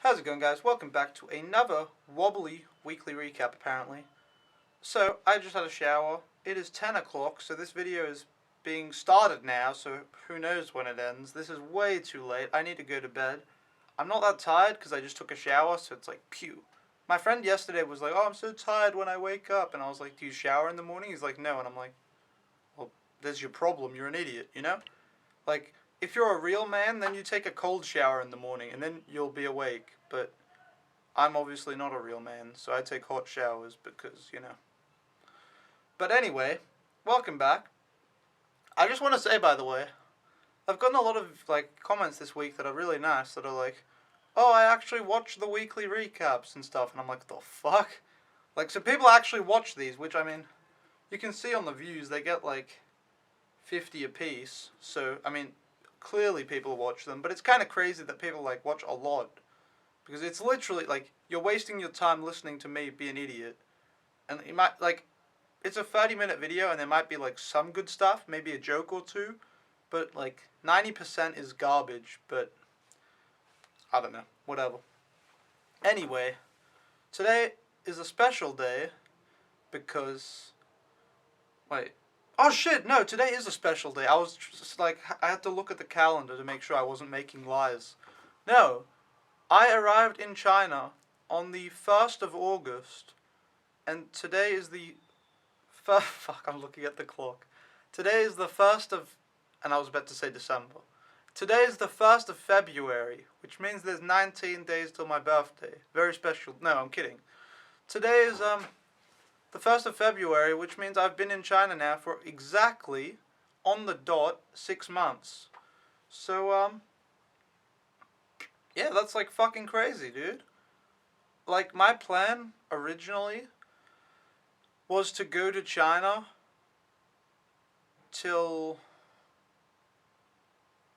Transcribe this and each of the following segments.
How's it going, guys? Welcome back to another wobbly weekly recap, apparently. So, I just had a shower. It is 10 o'clock, so this video is being started now, so who knows when it ends. This is way too late. I need to go to bed. I'm not that tired because I just took a shower, so it's like, pew. My friend yesterday was like, oh, I'm so tired when I wake up. And I was like, do you shower in the morning? He's like, no. And I'm like, well, there's your problem. You're an idiot, you know? Like, if you're a real man, then you take a cold shower in the morning, and then you'll be awake. But I'm obviously not a real man, so I take hot showers because. But anyway, welcome back. I just want to say, by the way, I've gotten a lot of comments this week that are really nice. That are like, "Oh, I actually watch the weekly recaps and stuff," and I'm like, "The fuck?" So people actually watch these, which I mean, you can see on the views they get like 50 apiece. So I mean, clearly people watch them, but it's kind of crazy that people watch a lot. Because it's literally you're wasting your time listening to me be an idiot. And it might it's a 30-minute video and there might be some good stuff, maybe a joke or two, but 90% is garbage, but I don't know, whatever. Anyway, today is a special day because wait. Oh shit, no, today is a special day. I was just I had to look at the calendar to make sure I wasn't making lies. No, I arrived in China on the 1st of August, and today is the fuck, I'm looking at the clock. Today is the 1st of, and I was about to say December. Today is the 1st of February, which means there's 19 days till my birthday. Very special. No, I'm kidding. Today is the 1st of February, which means I've been in China now for exactly on the dot 6 months. So yeah, that's fucking crazy, dude. My plan originally was to go to China till.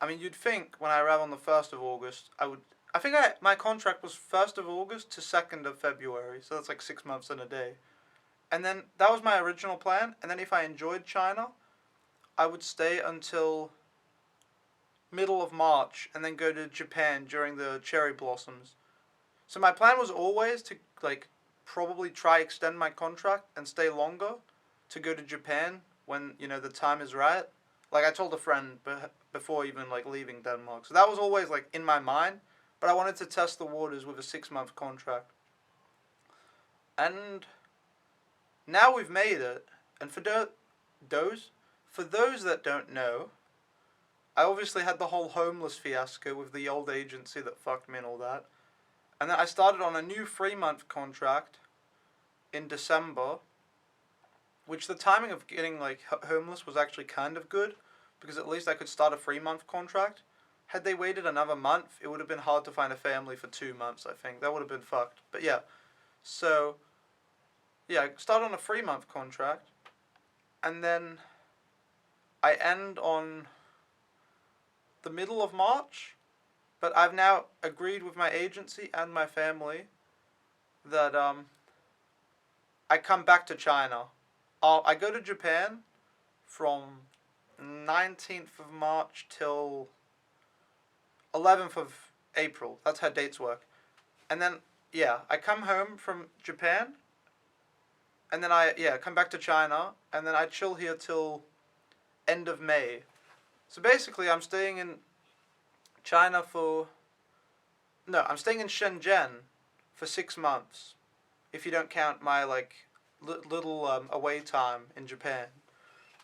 I mean, you'd think when I arrive on the 1st of August, I would. I think my contract was 1st of August to 2nd of February, so that's 6 months and a day. And then that was my original plan, and then if I enjoyed China, I would stay until middle of March and then go to Japan during the cherry blossoms. So my plan was always to probably try extend my contract and stay longer to go to Japan when the time is right. I told a friend before even leaving Denmark. So that was always in my mind, but I wanted to test the waters with a 6 month contract. And now we've made it. And for those that don't know, I obviously had the whole homeless fiasco with the old agency that fucked me and all that. And then I started on a new 3 month contract in December, which the timing of getting homeless was actually kind of good because at least I could start a 3 month contract. Had they waited another month, it would have been hard to find a family for 2 months, I think. That would have been fucked. But yeah. So yeah, I started on a 3 month contract and then I end on the middle of March. But I've now agreed with my agency and my family that I come back to China. I go to Japan from 19th of March till 11th of April. That's how dates work. And then, yeah, I come home from Japan. And then come back to China. And then I chill here till end of May. So basically, I'm staying in China for. No, I'm staying in Shenzhen for 6 months. If you don't count my little away time in Japan.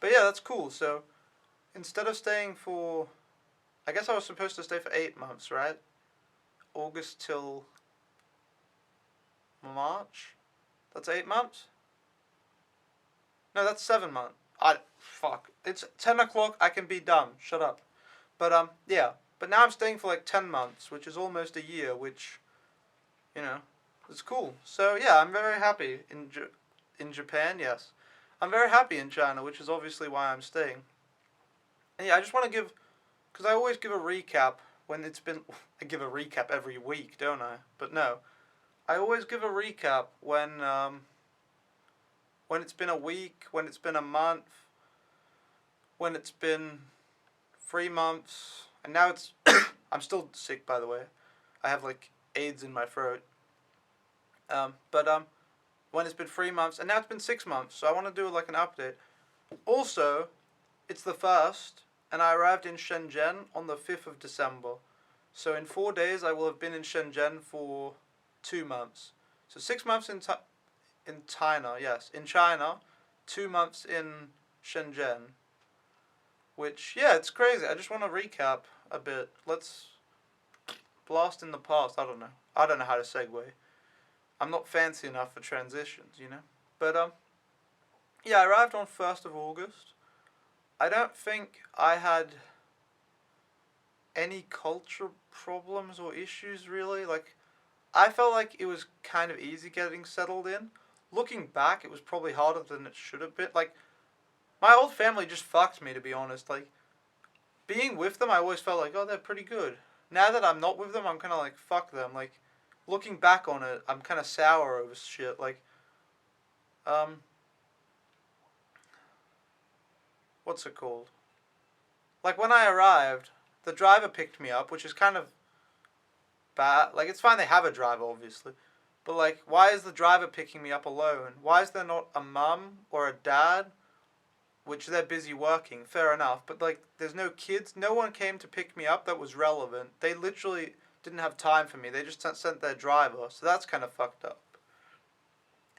But yeah, that's cool. So instead of staying for, I guess I was supposed to stay for 8 months, right? August till March. That's 8 months. No, that's 7 months. Fuck. It's 10 o'clock. I can be dumb. Shut up. But yeah. But now I'm staying for 10 months, which is almost a year, which, it's cool. So yeah, I'm very happy in Japan, yes. I'm very happy in China, which is obviously why I'm staying. And yeah, I just want to give, because I always give a recap when it's been, I give a recap every week, don't I? But no, I always give a recap when it's been a week, when it's been a month, when it's been 3 months, and now it's, I'm still sick, by the way. I have AIDS in my throat. But when it's been 3 months, and now it's been 6 months, so I want to do like an update. Also, it's the 1st, and I arrived in Shenzhen on the 5th of December. So in 4 days, I will have been in Shenzhen for 2 months. So 6 months in China, yes, in China, 2 months in Shenzhen. Which, yeah, it's crazy. I just want to recap a bit. Let's blast in the past. I don't know. I don't know how to segue. I'm not fancy enough for transitions, you know. But yeah, I arrived on 1st of August. I don't think I had any culture problems or issues really. Like, I felt like it was kind of easy getting settled in. Looking back, it was probably harder than it should have been. Like, my old family just fucked me, to be honest. Like, being with them, I always felt like, oh, they're pretty good. Now that I'm not with them, I'm kind of like, fuck them. Like, looking back on it, I'm kind of sour over shit. Like, um, what's it called? Like, when I arrived, the driver picked me up, which is kind of bad. Like, it's fine they have a driver, obviously. But, like, why is the driver picking me up alone? Why is there not a mum or a dad? Which they're busy working, fair enough. But, like, there's no kids. No one came to pick me up that was relevant. They literally didn't have time for me. They just sent their driver. So that's kind of fucked up.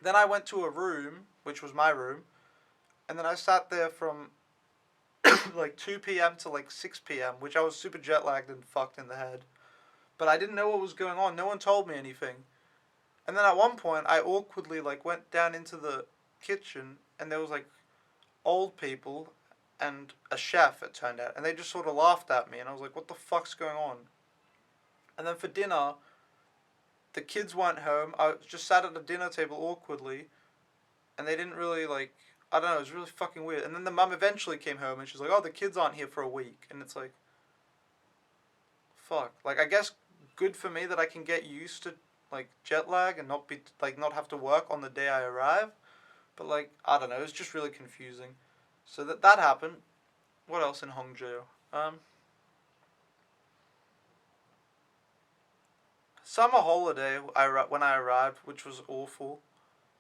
Then I went to a room, which was my room. And then I sat there from like 2 p.m. to like 6 p.m., which I was super jet lagged and fucked in the head. But I didn't know what was going on. No one told me anything. And then at one point, I awkwardly like went down into the kitchen, and there was like old people and a chef, it turned out, and they just sort of laughed at me, and I was like, what the fuck's going on? And then for dinner, the kids weren't home. I just sat at the dinner table awkwardly, and they didn't really like, I don't know, it was really fucking weird. And then the mum eventually came home, and she's like, oh, the kids aren't here for a week. And it's like, fuck. Like, I guess good for me that I can get used to like jet lag and not be like not have to work on the day I arrive. But like, I don't know, it was just really confusing. So that happened. What else in Hangzhou? Summer holiday. When I arrived, which was awful,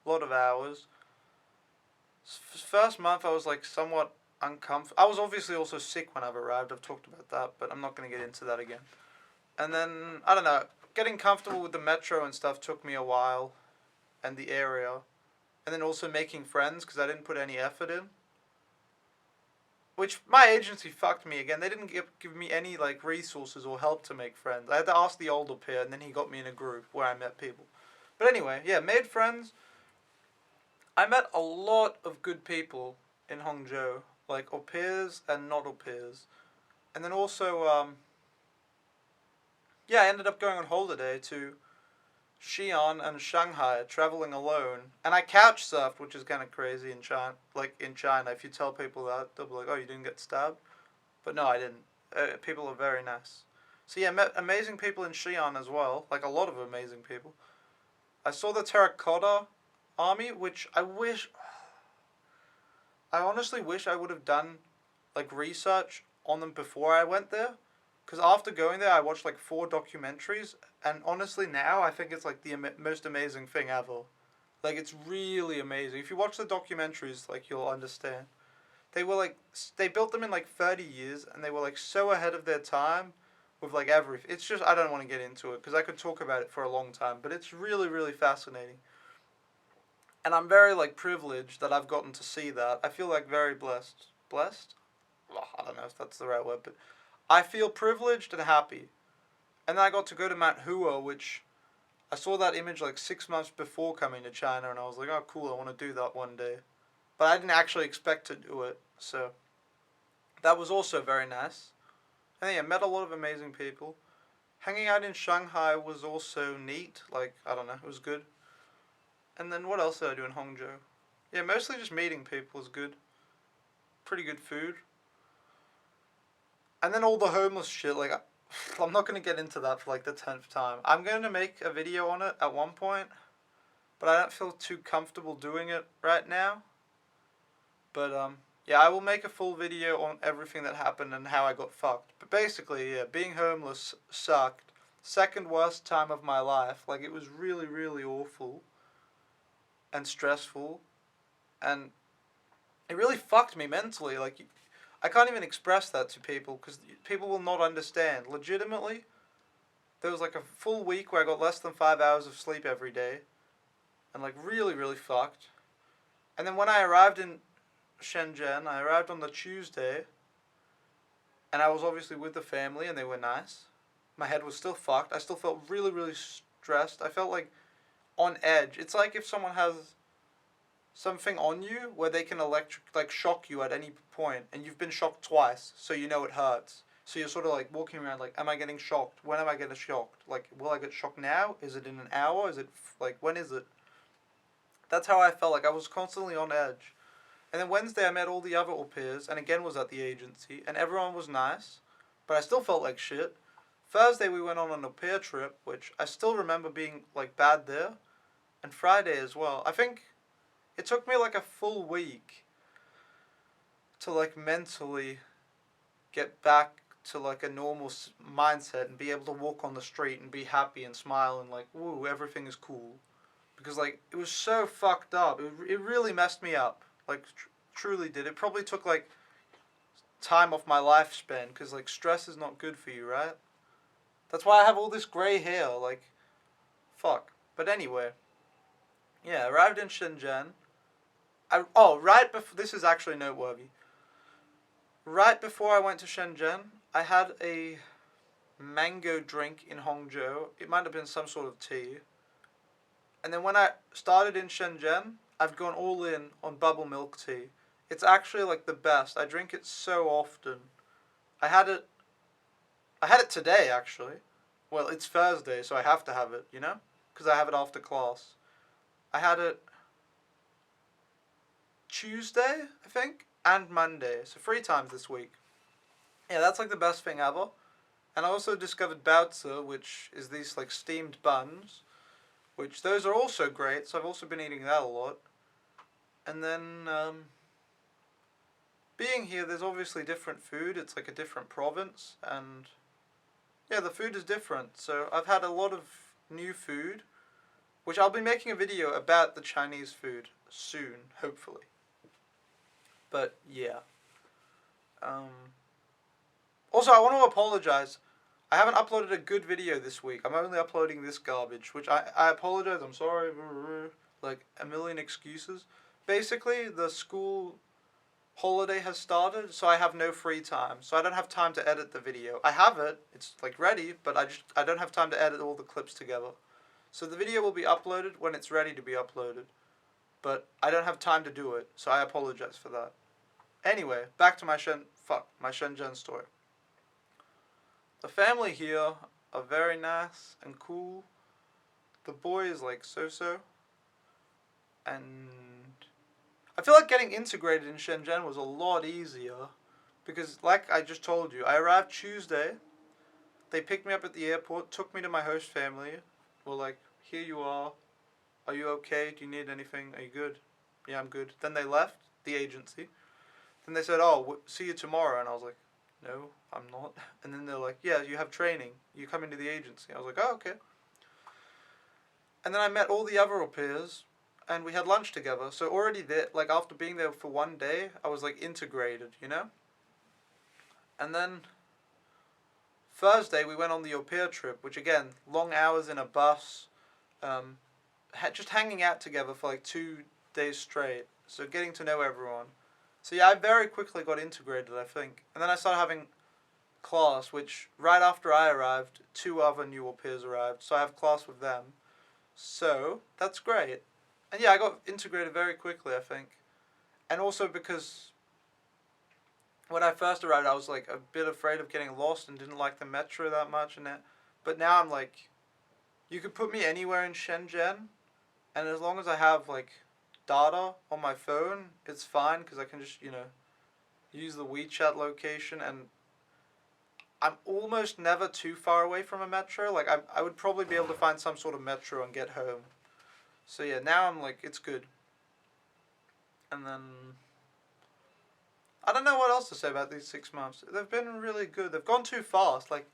a lot of hours. First month I was like somewhat uncomfortable. I was obviously also sick when I've arrived. I've talked about that, but I'm not going to get into that again. And then I don't know, getting comfortable with the metro and stuff took me a while, and the area, and then also making friends because I didn't put any effort in. Which my agency fucked me again. They didn't give me any like resources or help to make friends. I had to ask the older peer, and then he got me in a group where I met people. But anyway, yeah, made friends. I met a lot of good people in Hangzhou, like au pairs and not au pairs. And then also, yeah, I ended up going on holiday to Xi'an and Shanghai, traveling alone. And I couch surfed, which is kind of crazy in China. Like in China, if you tell people that, they'll be like, "Oh, you didn't get stabbed." But no, I didn't. People are very nice. So yeah, met amazing people in Xi'an as well. Like a lot of amazing people. I saw the terracotta army, which I honestly wish I would have done like research on them before I went there. Because after going there, I watched like 4 documentaries, and honestly, now I think it's like the most amazing thing ever. Like, it's really amazing. If you watch the documentaries, like, you'll understand. They were like, they built them in like 30 years, and they were like so ahead of their time with like everything. It's just, I don't want to get into it because I could talk about it for a long time, but it's really, really fascinating. And I'm very like privileged that I've gotten to see that. I feel like very blessed. Blessed? Well, I don't know if that's the right word, but I feel privileged and happy. And then I got to go to Mount Hua, which I saw that image like 6 months before coming to China, and I was like, oh, cool, I want to do that one day. But I didn't actually expect to do it, so that was also very nice. And yeah, met a lot of amazing people. Hanging out in Shanghai was also neat. Like, I don't know, it was good. And then what else did I do in Hangzhou? Yeah, mostly just meeting people was good. Pretty good food. And then all the homeless shit, like, I'm not going to get into that for like the 10th time. I'm going to make a video on it at one point, but I don't feel too comfortable doing it right now. But yeah, I will make a full video on everything that happened and how I got fucked. But basically, yeah, being homeless sucked. second worst time of my life. Like, it was really, really awful and stressful, and it really fucked me mentally. Like, I can't even express that to people because people will not understand. Legitimately, there was like a full week where I got less than 5 hours of sleep every day, and like really, really fucked. And then when I arrived in Shenzhen, I arrived on the Tuesday, and I was obviously with the family, and they were nice. My head was still fucked. I still felt really, really stressed. I felt like on edge. It's like if someone has something on you where they can shock you at any point, and you've been shocked twice, so you know it hurts. So you're sort of like walking around like, am I getting shocked? When am I getting shocked? Like, will I get shocked now? Is it in an hour? Is it like, when is it? That's how I felt. Like, I was constantly on edge. And then Wednesday I met all the other au pairs, and again was at the agency, and everyone was nice, but I still felt like shit. Thursday we went on an au pair trip, which I still remember being like bad there, and Friday as well. I think it took me like a full week to like mentally get back to like a normal mindset and be able to walk on the street and be happy and smile and like, woo, everything is cool. Because like, it was so fucked up. It really messed me up. Like, truly did. It probably took like time off my lifespan because like stress is not good for you, right? That's why I have all this grey hair. Like, fuck. But anyway, yeah, arrived in Shenzhen. Right before, this is actually noteworthy. Right before I went to Shenzhen, I had a mango drink in Hangzhou. It might have been some sort of tea. And then when I started in Shenzhen, I've gone all in on bubble milk tea. It's actually like the best. I drink it so often. I had it today actually. Well, it's Thursday, so I have to have it, you know? Because I have it after class. I had it Tuesday, I think, and Monday. So 3 times this week. Yeah, that's like the best thing ever. And I also discovered baozi, which is these like steamed buns, which those are also great. So I've also been eating that a lot. And then being here, there's obviously different food. It's like a different province, and yeah, the food is different. So I've had a lot of new food, which I'll be making a video about the Chinese food soon, hopefully. But yeah. Also, I want to apologize. I haven't uploaded a good video this week. I'm only uploading this garbage, which I apologize. I'm sorry. Like, a million excuses. Basically, the school holiday has started, so I have no free time. So I don't have time to edit the video. I have it. It's, like, ready, but I don't have time to edit all the clips together. So the video will be uploaded when it's ready to be uploaded. But I don't have time to do it, so I apologize for that. Anyway, back to my Shenzhen story. The family here are very nice and cool. The boy is like so-so. And I feel like getting integrated in Shenzhen was a lot easier. Because like I just told you, I arrived Tuesday. They picked me up at the airport, took me to my host family. Were like, here you are. Are you okay? Do you need anything? Are you good? Yeah, I'm good. Then they left the agency. Then they said, oh, see you tomorrow. And I was like, no, I'm not. And then they're like, yeah, you have training. You come into the agency. I was like, oh, okay. And then I met all the other au pairs, and we had lunch together. So already there, like after being there for one day, I was like integrated, you know? And then Thursday we went on the au pair trip, which again, long hours in a bus, just hanging out together for like 2 days straight. So getting to know everyone. So yeah, I very quickly got integrated, I think. And then I started having class, which right after I arrived, 2 other new au pairs arrived. So I have class with them. So that's great. And yeah, I got integrated very quickly, I think. And also because when I first arrived, I was like a bit afraid of getting lost and didn't like the metro that much. But now I'm like, you could put me anywhere in Shenzhen, and as long as I have like data on my phone, it's fine because I can just, use the WeChat location, and I'm almost never too far away from a metro. Like, I would probably be able to find some sort of metro and get home. So yeah, now I'm like, it's good. And then I don't know what else to say about these 6 months. They've been really good. They've gone too fast. Like,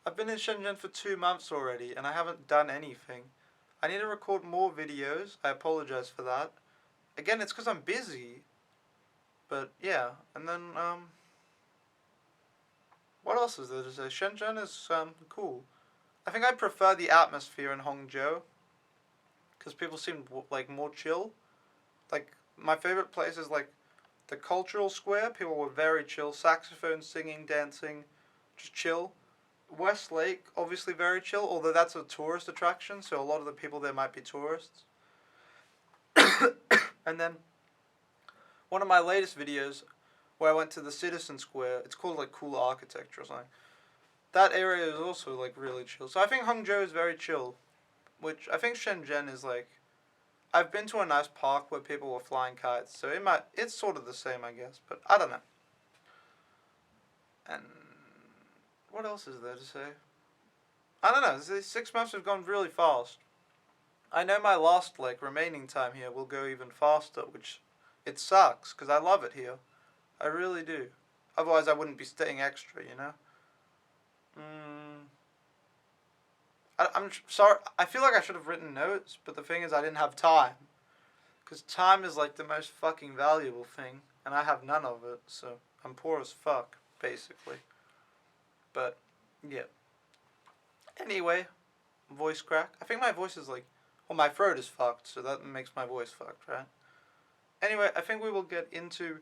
I've been in Shenzhen for 2 months already, and I haven't done anything. I need to record more videos. I apologize for that. Again, it's because I'm busy. But yeah, and then what else is there to say? Shenzhen is cool. I think I prefer the atmosphere in Hangzhou because people seem like more chill. Like my favorite place is like the cultural square. People were very chill. Saxophone singing, dancing, just chill. West Lake, obviously very chill, although that's a tourist attraction, so a lot of the people there might be tourists. And then one of my latest videos where I went to the Citizen Square, it's called like Cool Architecture or something. That area is also like really chill. So I think Hangzhou is very chill, which I think Shenzhen is like. I've been to a nice park where people were flying kites, so it's sort of the same, I guess, but I don't know. And what else is there to say? I don't know. These 6 months have gone really fast. I know my last like remaining time here will go even faster, which it sucks because I love it here. I really do. Otherwise, I wouldn't be staying extra, you know. I'm sorry. I feel like I should have written notes, but the thing is, I didn't have time. Because time is like the most fucking valuable thing, and I have none of it, so I'm poor as fuck, basically. But, yeah. Anyway, voice crack. I think my voice is like. Well, my throat is fucked, so that makes my voice fucked, right? Anyway, I think we will get into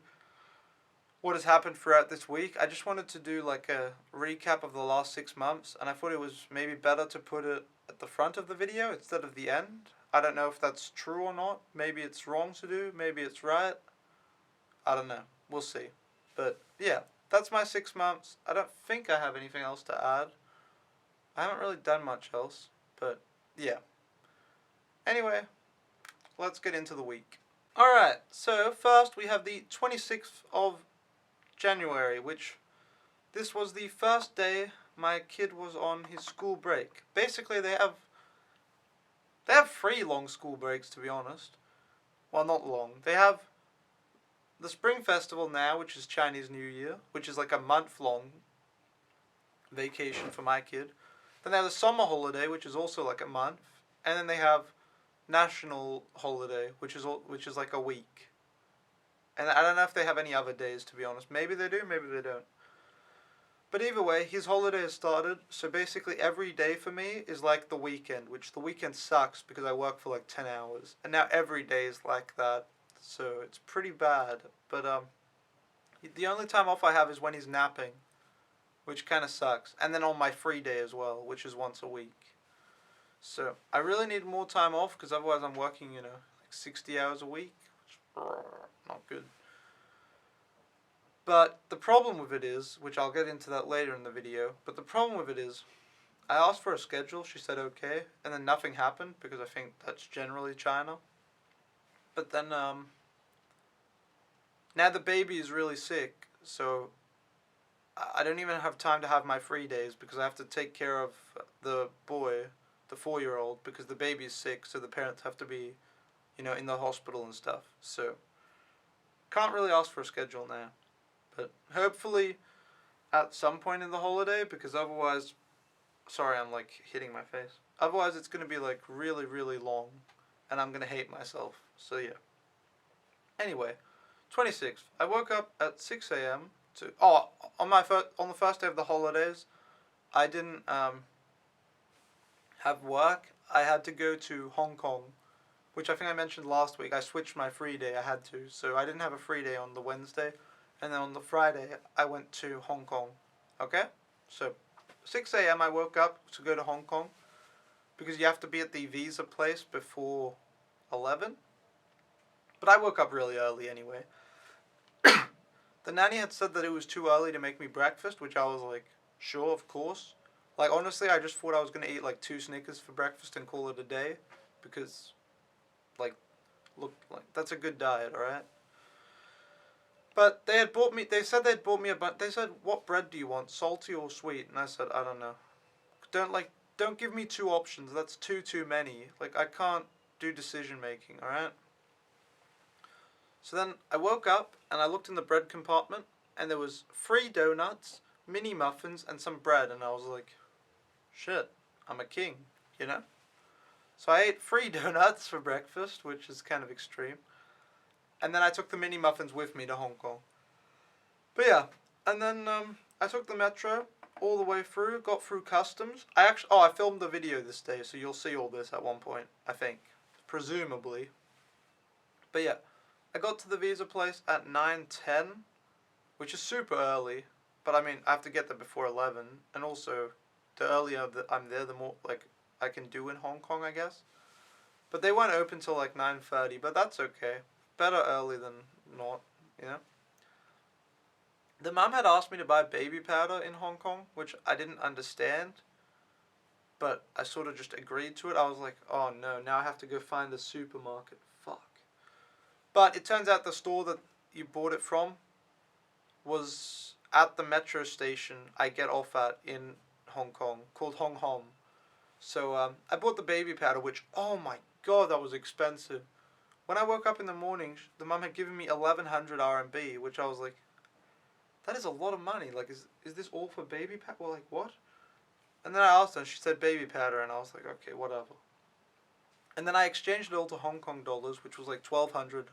what has happened throughout this week. I just wanted to do like a recap of the last 6 months, and I thought it was maybe better to put it at the front of the video instead of the end. I don't know if that's true or not. Maybe it's wrong to do, maybe it's right. I don't know. We'll see. But yeah, that's my 6 months. I don't think I have anything else to add. I haven't really done much else, but yeah. Anyway, let's get into the week. Alright, so first we have the 26th of January, which this was the first day my kid was on his school break. Basically, they have 3 long school breaks, to be honest. Well, not long. They have the Spring Festival now, which is Chinese New Year, which is like a month-long vacation for my kid. Then they have the summer holiday, which is also like a month, and then they have national holiday, which is like a week. And I don't know if they have any other days, to be honest. Maybe they do, maybe they don't. But either way, his holiday has started, so basically every day for me is like the weekend, which the weekend sucks because I work for like 10 hours. And now every day is like that, so it's pretty bad. But the only time off I have is when he's napping, which kind of sucks. And then on my free day as well, which is once a week. So I really need more time off because otherwise I'm working, like 60 hours a week, which not good. But the problem with it is, which I'll get into that later in the video, but the problem with it is, I asked for a schedule, she said okay, and then nothing happened because I think that's generally China. But then, now the baby is really sick, so I don't even have time to have my free days because I have to take care of the boy, the 4-year-old, because the baby is sick, so the parents have to be, in the hospital and stuff. So, can't really ask for a schedule now. But hopefully at some point in the holiday, because otherwise, sorry, I'm like hitting my face. Otherwise it's going to be like really, really long and I'm going to hate myself. So yeah. Anyway, 26th. I woke up at 6 a.m. on the first day of the holidays, I didn't have work. I had to go to Hong Kong, which I think I mentioned last week. I switched my free day. I had to. So I didn't have a free day on the Wednesday. And then on the Friday, I went to Hong Kong. Okay? So, 6 a.m. I woke up to go to Hong Kong. Because you have to be at the visa place before 11. But I woke up really early anyway. The nanny had said that it was too early to make me breakfast, which I was like, sure, of course. Like, honestly, I just thought I was going to eat like 2 Snickers for breakfast and call it a day. Because, like, look, like that's a good diet, alright? But they said they'd bought me a bunch. They said, what bread do you want, salty or sweet? And I said, I don't know. Don't give me 2 options. That's too many. Like, I can't do decision making, alright? So then I woke up and I looked in the bread compartment and there was 3 donuts, mini muffins and some bread. And I was like, shit, I'm a king, you know? So I ate 3 donuts for breakfast, which is kind of extreme. And then I took the mini muffins with me to Hong Kong. But yeah, and then I took the metro all the way through, got through customs. I filmed the video this day, so you'll see all this at one point, I think. Presumably. But yeah, I got to the visa place at 9:10, which is super early. But I mean, I have to get there before 11. And also, the earlier that I'm there, the more, like, I can do in Hong Kong, I guess. But they weren't open till like 9:30, but that's okay. Better early than not, you know? The mum had asked me to buy baby powder in Hong Kong, which I didn't understand. But I sort of just agreed to it. I was like, oh no, now I have to go find the supermarket. Fuck. But it turns out the store that you bought it from was at the metro station I get off at in Hong Kong, called Hong Hom. So I bought the baby powder, which, oh my god, that was expensive. When I woke up in the morning, the mum had given me 1100 RMB, which I was like, that is a lot of money. Like, is this all for baby powder? Well, like, what? And then I asked her, and she said baby powder, and I was like, okay, whatever. And then I exchanged it all to Hong Kong dollars, which was like 1200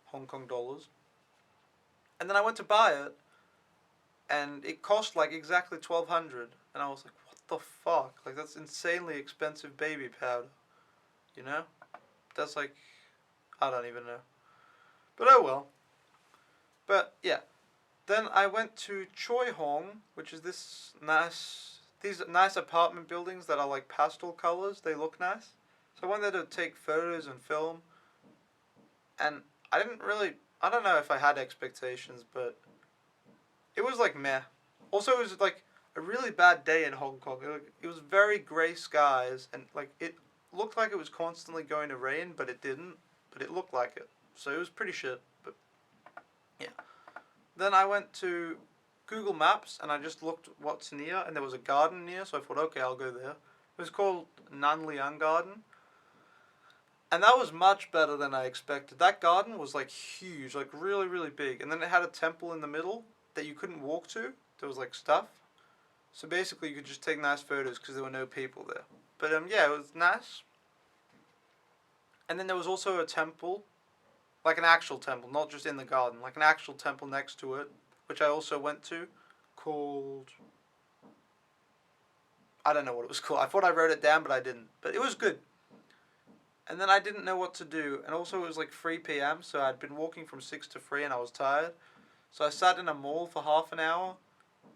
Hong Kong dollars. And then I went to buy it, and it cost like exactly 1200. And I was like, what the fuck? Like, that's insanely expensive baby powder. You know? That's like, I don't even know. But oh well. But yeah. Then I went to Choi Hong, which is these nice apartment buildings that are like pastel colors. They look nice. So I went there to take photos and film. And I don't know if I had expectations, but it was like meh. Also, it was like a really bad day in Hong Kong. It was very grey skies, and like it looked like it was constantly going to rain, but it didn't. But it looked like it. So it was pretty shit. But yeah. Then I went to Google Maps and I just looked what's near, and there was a garden near, so I thought, okay, I'll go there. It was called Nanliang Garden. And that was much better than I expected. That garden was like huge, like really, really big. And then it had a temple in the middle that you couldn't walk to. There was like stuff. So basically you could just take nice photos because there were no people there. But yeah, it was nice. And then there was also a temple, like an actual temple, not just in the garden, like an actual temple next to it, which I also went to, called, I don't know what it was called. I thought I wrote it down, but I didn't. But it was good. And then I didn't know what to do. And also it was like 3 p.m., so I'd been walking from 6 to 3 and I was tired. So I sat in a mall for half an hour.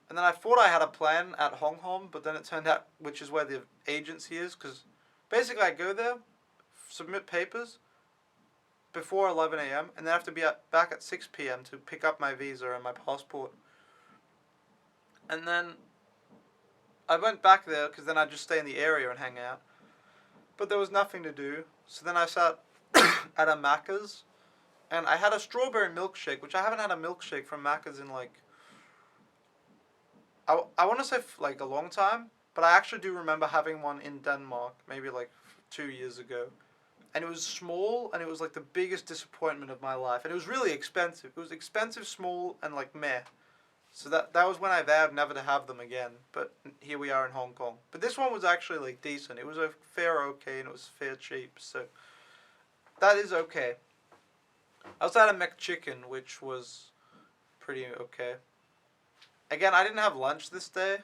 And then I thought I had a plan at Hong Kong, but then it turned out, which is where the agency is, because basically I go there, submit papers before 11 a.m. and then I have to be back at 6 p.m. to pick up my visa and my passport. And then I went back there because then I'd just stay in the area and hang out. But there was nothing to do. So then I sat at a Macca's and I had a strawberry milkshake, which I haven't had a milkshake from Macca's in like, I want to say like a long time, but I actually do remember having one in Denmark, maybe like 2 years ago. And it was small, and it was like the biggest disappointment of my life. And it was really expensive. It was expensive, small, and like meh. So that was when I vowed never to have them again. But here we are in Hong Kong. But this one was actually like decent. It was a fair okay, and it was fair cheap. So that is okay. I also had a McChicken, which was pretty okay. Again, I didn't have lunch this day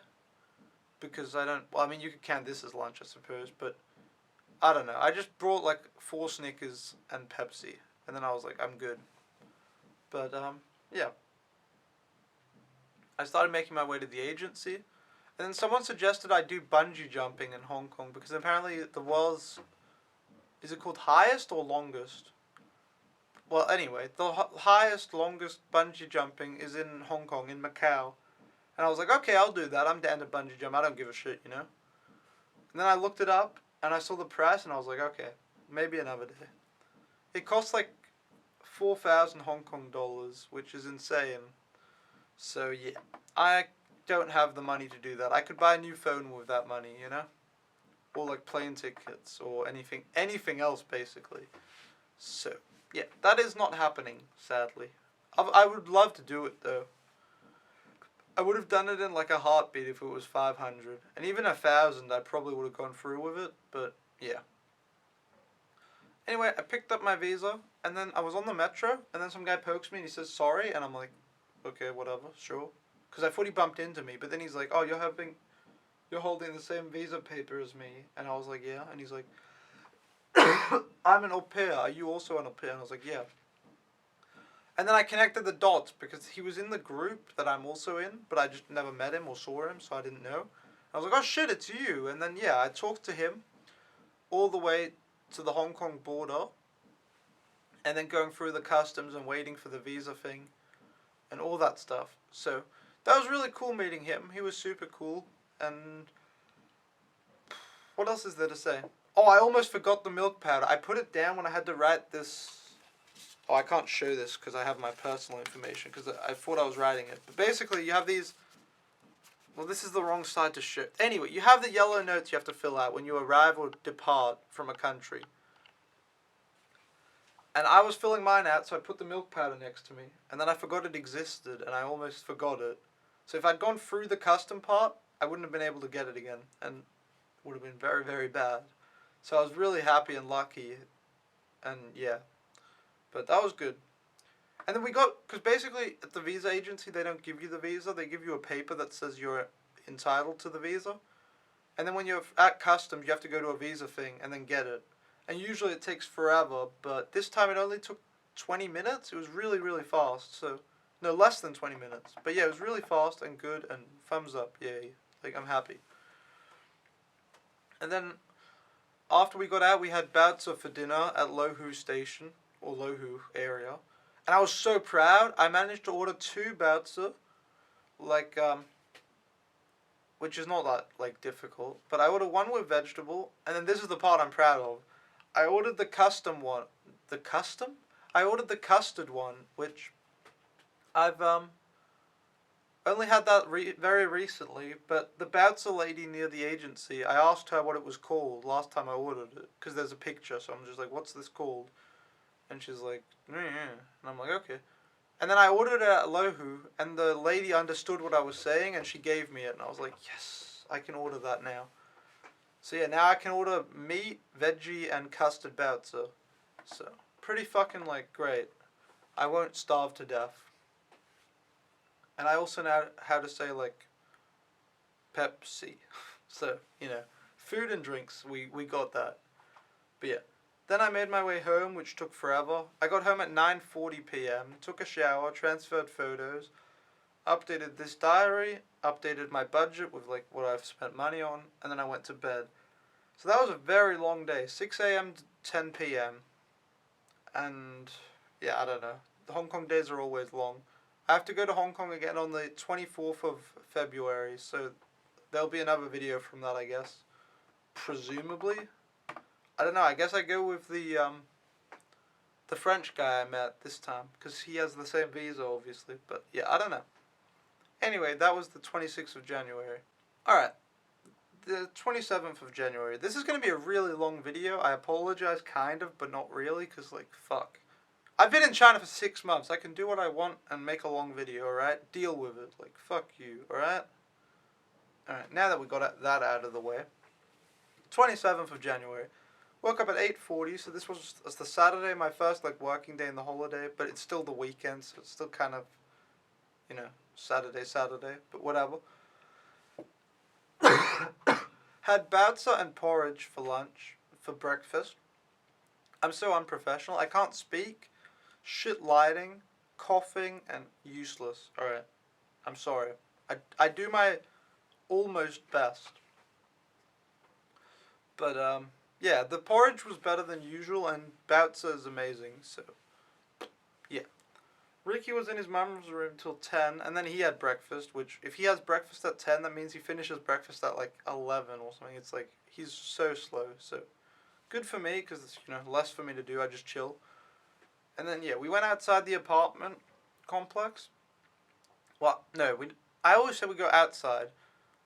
because I don't. Well, I mean, you could count this as lunch, I suppose, but I don't know. I just brought like 4 Snickers and Pepsi, and then I was like, I'm good. But yeah. I started making my way to the agency, and then someone suggested I do bungee jumping in Hong Kong because apparently the world's, is it called highest or longest? Well, anyway, the highest, longest bungee jumping is in Hong Kong, in Macau. And I was like, okay, I'll do that. I'm down to bungee jump. I don't give a shit, you know? And then I looked it up, and I saw the price, and I was like, okay, maybe another day. It costs like 4,000 Hong Kong dollars, which is insane. So, yeah, I don't have the money to do that. I could buy a new phone with that money, you know? Or like plane tickets or anything else, basically. So, yeah, that is not happening, sadly. I would love to do it, though. I would have done it in like a heartbeat if it was 500. And even 1,000, I probably would have gone through with it, but yeah. Anyway, I picked up my visa, and then I was on the metro, and then some guy pokes me and he says sorry, and I'm like, okay, whatever, sure. Because I thought he bumped into me, but then he's like, oh, you're holding the same visa paper as me. And I was like, yeah. And he's like, I'm an au pair. Are you also an au pair? And I was like, yeah. And then I connected the dots because he was in the group that I'm also in, but I just never met him or saw him, so I didn't know. I was like, oh shit, it's you. And then, yeah, I talked to him all the way to the Hong Kong border, and then going through the customs and waiting for the visa thing and all that stuff. So that was really cool meeting him. He was super cool. And what else is there to say? Oh, I almost forgot the milk powder. I put it down when I had to write this. Oh, I can't show this because I have my personal information because I thought I was writing it. But basically, you have these. Well, this is the wrong side to show. Anyway, you have the yellow notes you have to fill out when you arrive or depart from a country. And I was filling mine out, so I put the milk powder next to me. And then I forgot it existed, and I almost forgot it. So if I'd gone through the custom part, I wouldn't have been able to get it again. And it would have been very, very bad. So I was really happy and lucky. And yeah. But that was good. And then we got, because basically at the visa agency, they don't give you the visa. They give you a paper that says you're entitled to the visa. And then when you're at customs, you have to go to a visa thing and then get it. And usually it takes forever, but this time it only took 20 minutes. It was really, really fast. So, no, less than 20 minutes. But yeah, it was really fast and good and thumbs up. Yay. Like, I'm happy. And then after we got out, we had baozi for dinner at Lohu Station, or Lohu area. And I was so proud. I managed to order 2 baozi, like, which is not that, like, difficult. But I ordered 1 with vegetable, and then this is the part I'm proud of. I ordered the custom one. The custom? I ordered the custard one, which I've, only had that very recently, but the baozi lady near the agency, I asked her what it was called last time I ordered it, because there's a picture, so I'm just like, what's this called? And she's like, yeah. And I'm like, okay. And then I ordered it at Lohu, and the lady understood what I was saying, and she gave me it, and I was like, yes, I can order that now. So yeah, now I can order meat, veggie, and custard baozi. So, pretty fucking, like, great. I won't starve to death. And I also know how to say, like, Pepsi. So, you know, food and drinks, we got that. But yeah. Then I made my way home, which took forever. I got home at 9:40 p.m., took a shower, transferred photos, updated this diary, updated my budget with, like, what I've spent money on, and then I went to bed. So that was a very long day, 6 a.m. to 10 p.m. And, yeah, I don't know. The Hong Kong days are always long. I have to go to Hong Kong again on the 24th of February, so there'll be another video from that, I guess. Presumably. I don't know, I guess I go with the French guy I met this time, because he has the same visa, obviously. But, yeah, I don't know. Anyway, that was the 26th of January. Alright, the 27th of January. This is going to be a really long video. I apologize, kind of, but not really, because, like, fuck. I've been in China for 6 months. I can do what I want and make a long video, alright? Deal with it. Like, fuck you, alright? Alright, now that we got that out of the way. 27th of January. Woke up at 8:40, so this was the Saturday, my first, like, working day in the holiday, but it's still the weekend, so it's still kind of, you know, Saturday, but whatever. Had baozi and porridge for lunch, for breakfast. I'm so unprofessional. I can't speak. Shit lighting, coughing, and useless. Alright. I'm sorry. I do my almost best. But, yeah, the porridge was better than usual, and baozi is amazing, so, yeah. Ricky was in his mum's room till 10, and then he had breakfast, which, if he has breakfast at 10, that means he finishes breakfast at, like, 11 or something. It's like, he's so slow, so, good for me, because it's, you know, less for me to do. I just chill. And then, yeah, we went outside the apartment complex. Well, no, I always say we go outside.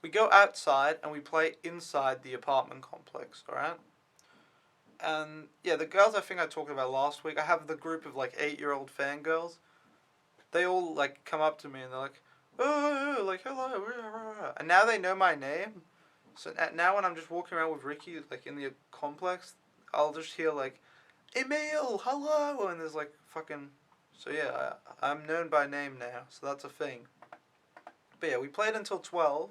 We go outside and we play inside the apartment complex, alright? And, yeah, the girls I think I talked about last week, I have the group of, like, 8-year-old fangirls. They all, like, come up to me and they're like, oh, like hello, and now they know my name. So now when I'm just walking around with Ricky, like in the complex, I'll just hear like, Emil, hello, and there's like fucking. So yeah, I'm known by name now, so that's a thing. But yeah, we played until 12,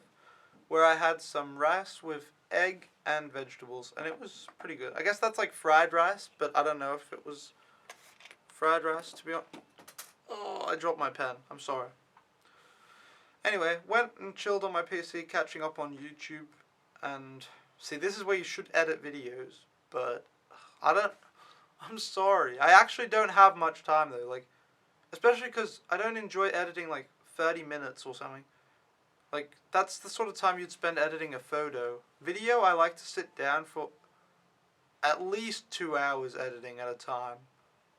where I had some rice with egg and vegetables, and it was pretty good. I guess that's like fried rice, but I don't know if it was fried rice, to be honest. Oh, I dropped my pen. I'm sorry. Anyway, went and chilled on my PC, catching up on YouTube, and see, this is where you should edit videos, but I don't. I'm sorry. I actually don't have much time though. Like, especially because I don't enjoy editing like 30 minutes or something. Like, that's the sort of time you'd spend editing a photo. Video, I like to sit down for at least 2 hours editing at a time.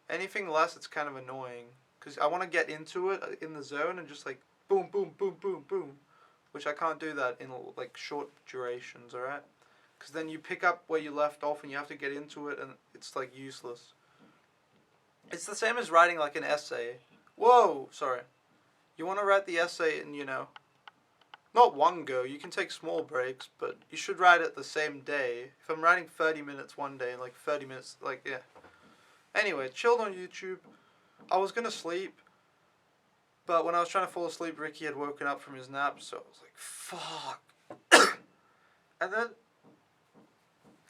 Anything less, it's kind of annoying. Because I want to get into it in the zone and just like boom, boom, boom, boom, boom. Which I can't do that in like short durations, alright? Because then you pick up where you left off and you have to get into it and it's like useless. It's the same as writing like an essay. Whoa, sorry. You want to write the essay in, not one go, you can take small breaks, but you should write it the same day. If I'm writing 30 minutes one day and like 30 minutes, like, yeah. Anyway, chilled on YouTube. I was going to sleep, but when I was trying to fall asleep, Ricky had woken up from his nap, so I was like, fuck. And then,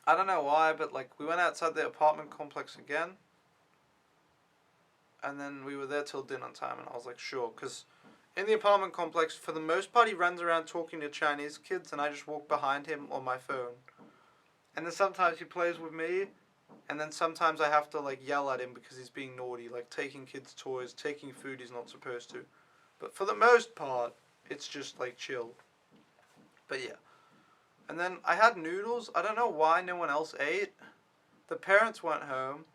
I don't know why, but like, we went outside the apartment complex again, and then we were there till dinner time, and I was like, sure, because in the apartment complex, for the most part, he runs around talking to Chinese kids, and I just walk behind him on my phone. And then sometimes he plays with me, and then sometimes I have to like yell at him because he's being naughty, like taking kids' toys, taking food he's not supposed to. But for the most part, it's just like chill. But yeah. And then I had noodles. I don't know why no one else ate. The parents went home,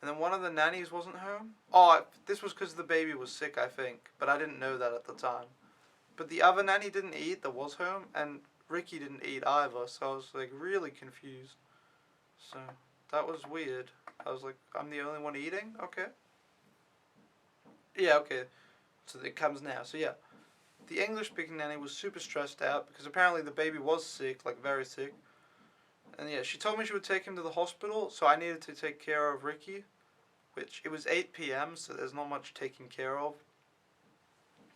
and then one of the nannies wasn't home. Oh, this was because the baby was sick, I think. But I didn't know that at the time. But the other nanny didn't eat that was home, and Ricky didn't eat either. So I was like really confused. So that was weird. I was like, I'm the only one eating? Okay. Yeah, okay. So it comes now. So yeah. The English speaking nanny was super stressed out because apparently the baby was sick, like very sick. And yeah, she told me she would take him to the hospital, so I needed to take care of Ricky, which it was 8 p.m., so there's not much taking care of.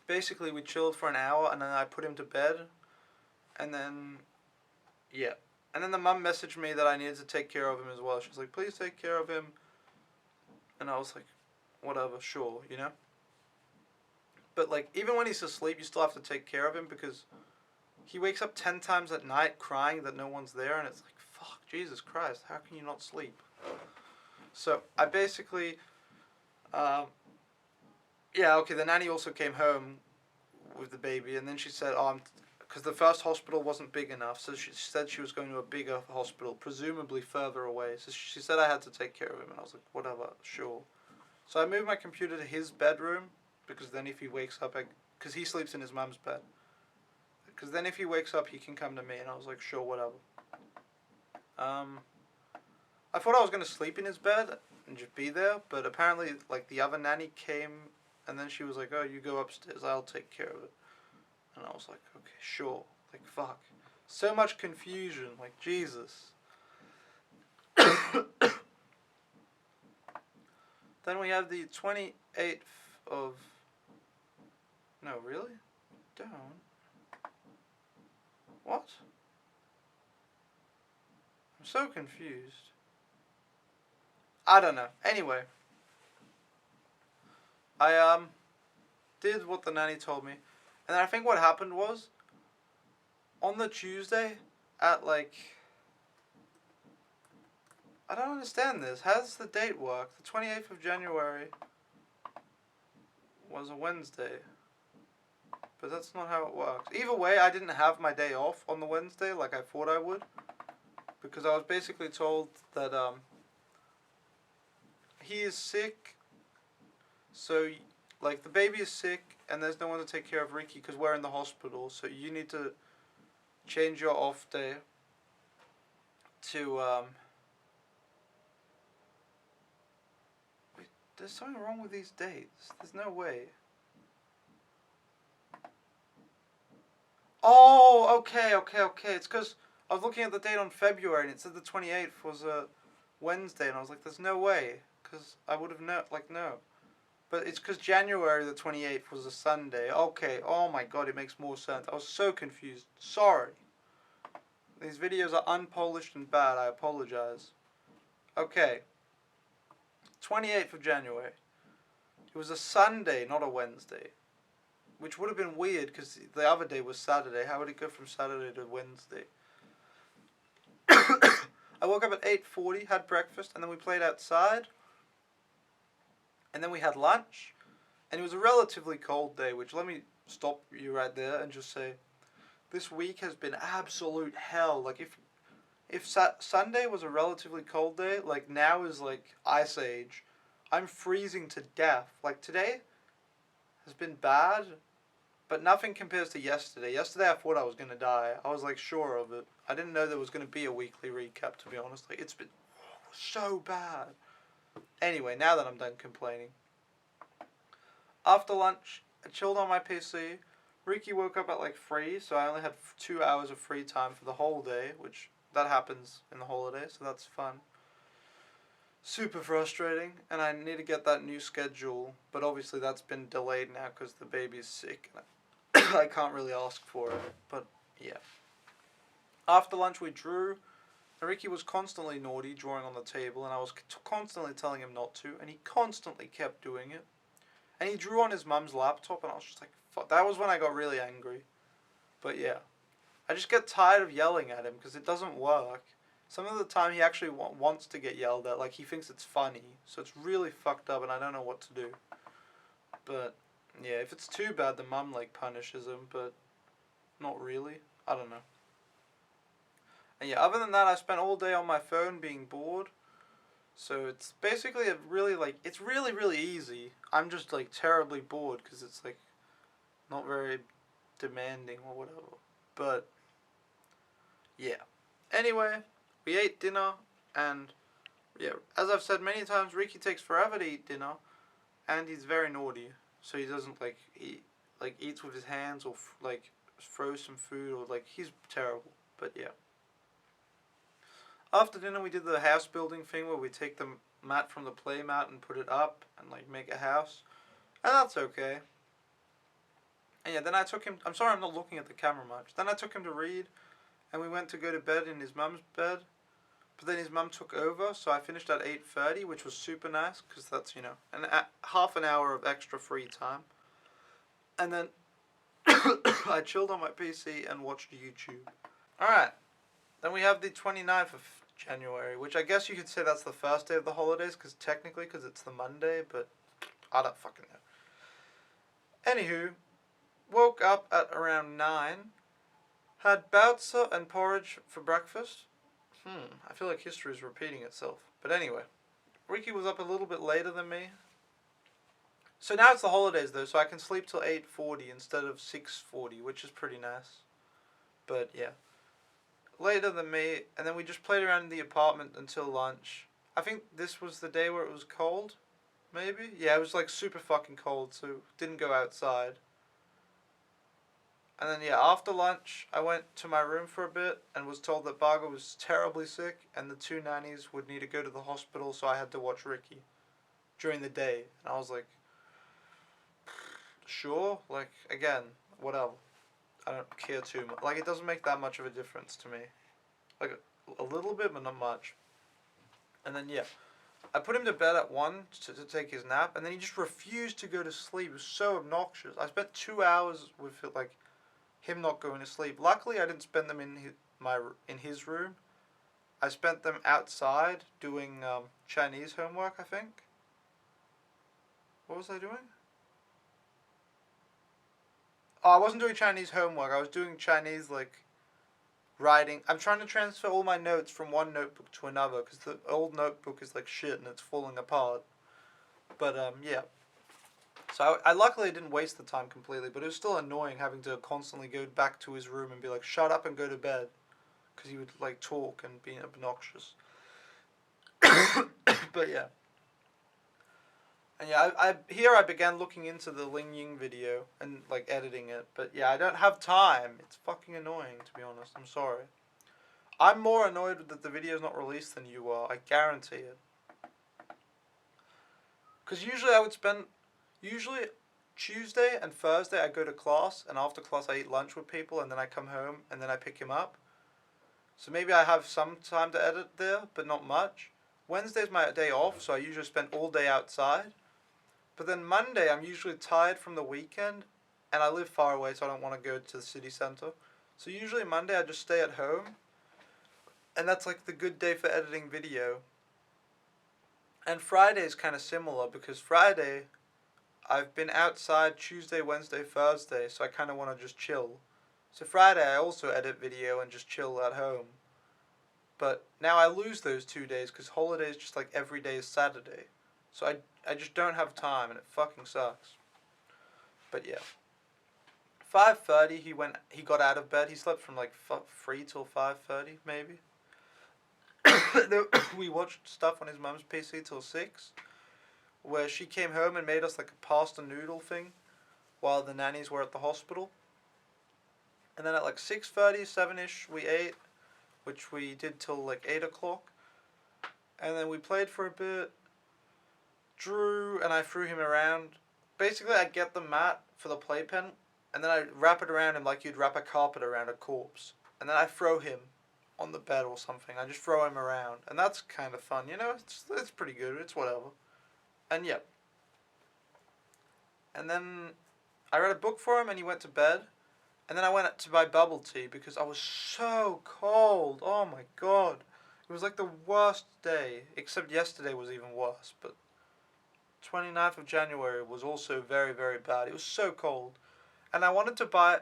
Basically, we chilled for an hour and then I put him to bed. And then, yeah. And then the mum messaged me that I needed to take care of him as well. She was like, please take care of him. And I was like, whatever, sure, But like, even when he's asleep, you still have to take care of him because he wakes up 10 times at night crying that no one's there, and it's like, fuck, Jesus Christ, how can you not sleep? So I basically, yeah, okay, the nanny also came home with the baby, and then she said, oh, because the first hospital wasn't big enough, so she said she was going to a bigger hospital, presumably further away. So she said I had to take care of him, and I was like, whatever, sure. So I moved my computer to his bedroom, because then if he wakes up, because he sleeps in his mum's bed. Because then if he wakes up, he can come to me, and I was like, sure, whatever. I thought I was going to sleep in his bed and just be there, but apparently, like, the other nanny came, and then she was like, oh, you go upstairs, I'll take care of it. And I was like, okay, sure. Like, fuck. So much confusion, like, Jesus. Then we have the 28th of... No, really? Don't. What? I'm so confused. I don't know. Anyway. I, did what the nanny told me. And I think what happened was, on the Tuesday, at like... I don't understand this. How does the date work? The 28th of January was a Wednesday. But that's not how it works. Either way, I didn't have my day off on the Wednesday like I thought I would. Because I was basically told that he is sick. So, like, the baby is sick and there's no one to take care of Ricky because we're in the hospital. So you need to change your off day to... Wait, there's something wrong with these dates. There's no way. Oh, okay. It's because I was looking at the date on February and it said the 28th was a Wednesday, and I was like, there's no way, because I would have known, like, no. But it's because January the 28th was a Sunday. Okay, oh my god, it makes more sense. I was so confused. Sorry. These videos are unpolished and bad, I apologize. Okay. 28th of January. It was a Sunday, not a Wednesday. Which would have been weird, because the other day was Saturday. How would it go from Saturday to Wednesday? I woke up at 8:40, had breakfast, and then we played outside. And then we had lunch. And it was a relatively cold day, which, let me stop you right there and just say, this week has been absolute hell. Like, if Sunday was a relatively cold day, like, now is, like, Ice Age. I'm freezing to death. Like, today has been bad, but nothing compares to yesterday. Yesterday I thought I was going to die. I was, like, sure of it. I didn't know there was going to be a weekly recap, to be honest. Like, it's been so bad. Anyway, now that I'm done complaining. After lunch, I chilled on my PC. Ricky woke up at like 3, so I only had 2 hours of free time for the whole day, which that happens in the holiday, so that's fun. Super frustrating, and I need to get that new schedule, but obviously that's been delayed now because the baby's sick, and I can't really ask for it, but yeah. After lunch we drew. Ricky was constantly naughty, drawing on the table, and I was constantly telling him not to, and he constantly kept doing it. And he drew on his mum's laptop, and I was just like, fuck. That was when I got really angry. But yeah. I just get tired of yelling at him, because it doesn't work. Some of the time he actually wants to get yelled at, like he thinks it's funny. So it's really fucked up, and I don't know what to do. But yeah, if it's too bad, the mum like punishes him, but not really. I don't know. And yeah, other than that, I spent all day on my phone being bored. So it's basically a really like, it's really, really easy. I'm just like terribly bored because it's like not very demanding or whatever. But yeah. Anyway, we ate dinner, and yeah, as I've said many times, Ricky takes forever to eat dinner, and he's very naughty. So he doesn't like eats with his hands, or like throws some food, or like he's terrible. But yeah. After dinner, we did the house building thing where we take the mat from the play mat and put it up and like make a house, and that's okay. And yeah, then I took him. I'm sorry, I'm not looking at the camera much. Then I took him to read, and we went to go to bed in his mum's bed. But then his mum took over, so I finished at 8:30, which was super nice because that's, you know, half an hour of extra free time. And then I chilled on my PC and watched YouTube. All right. Then we have the 29th of January, which I guess you could say that's the first day of the holidays, because technically, because it's the Monday, but I don't fucking know. Anywho, woke up at around 9, had baozi and porridge for breakfast. I feel like history is repeating itself. But anyway, Ricky was up a little bit later than me. So now it's the holidays though, so I can sleep till 8:40 instead of 6:40, which is pretty nice. But yeah. Later than me, and then we just played around in the apartment until lunch. I think this was the day where it was cold, maybe? Yeah, it was like super fucking cold, so didn't go outside. And then yeah, after lunch, I went to my room for a bit and was told that Baga was terribly sick and the 2 nannies would need to go to the hospital, so I had to watch Ricky during the day. And I was like, sure, like, again, whatever. I don't care too much. Like, it doesn't make that much of a difference to me. Like, a little bit, but not much. And then, yeah. I put him to bed at 1 to take his nap, and then he just refused to go to sleep. It was so obnoxious. I spent 2 hours with it, like, him not going to sleep. Luckily, I didn't spend them in his room. I spent them outside doing Chinese homework, I think. What was I doing? Oh, I wasn't doing Chinese homework. I was doing Chinese, like, writing. I'm trying to transfer all my notes from one notebook to another, because the old notebook is, like, shit and it's falling apart. But, yeah. So I luckily didn't waste the time completely, but it was still annoying having to constantly go back to his room and be like, shut up and go to bed. Because he would, like, talk and be obnoxious. But, yeah. And yeah, I began looking into the Ling Ying video and like editing it, but yeah, I don't have time. It's fucking annoying, to be honest. I'm sorry. I'm more annoyed that the video's not released than you are. I guarantee it. Because usually Tuesday and Thursday I go to class, and after class I eat lunch with people, and then I come home, and then I pick him up. So maybe I have some time to edit there, but not much. Wednesday's my day off, so I usually spend all day outside. But then Monday I'm usually tired from the weekend, and I live far away, so I don't want to go to the city center. So usually Monday I just stay at home, and that's like the good day for editing video. And Friday is kind of similar, because Friday I've been outside Tuesday, Wednesday, Thursday, so I kind of want to just chill. So Friday I also edit video and just chill at home. But now I lose those 2 days because holiday is just like every day is Saturday. So I just don't have time, and it fucking sucks. But yeah. 5:30 he got out of bed. He slept from like 3 till 5:30 maybe. We watched stuff on his mum's PC till 6, where she came home and made us like a pasta noodle thing while the nannies were at the hospital. And then at like 6:30, 7ish we ate, which we did till like 8 o'clock. And then we played for a bit. Drew and I threw him around. Basically, I get the mat for the playpen, and then I wrap it around him like you'd wrap a carpet around a corpse. And then I throw him on the bed or something. I just throw him around. And that's kind of fun, you know? It's pretty good. It's whatever. And yeah. And then I read a book for him and he went to bed. And then I went to buy bubble tea because I was so cold. Oh my god. It was like the worst day. Except yesterday was even worse. But 29th of January was also very, very bad. It was so cold. And I wanted to buy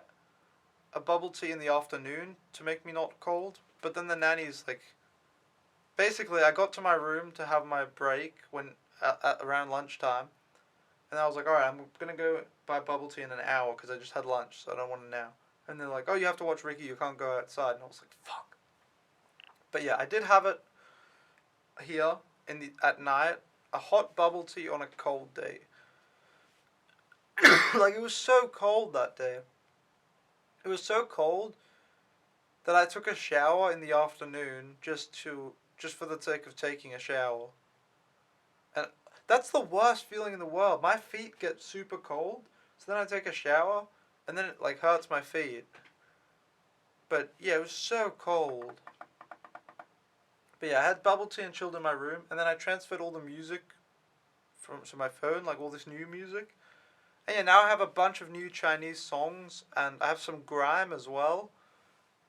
a bubble tea in the afternoon to make me not cold. But then the nanny's like... Basically, I got to my room to have my break when around lunchtime. And I was like, alright, I'm going to go buy bubble tea in an hour because I just had lunch, so I don't want it now. And they're like, oh, you have to watch Ricky, you can't go outside. And I was like, fuck. But yeah, I did have it here at night. A hot bubble tea on a cold day. Like, it was so cold that day. It was so cold that I took a shower in the afternoon just for the sake of taking a shower. And that's the worst feeling in the world. My feet get super cold, so then I take a shower, and then it like hurts my feet. But yeah, it was so cold. But yeah, I had bubble tea and chilled in my room, and then I transferred all the music to my phone, like all this new music. And yeah, now I have a bunch of new Chinese songs, and I have some grime as well,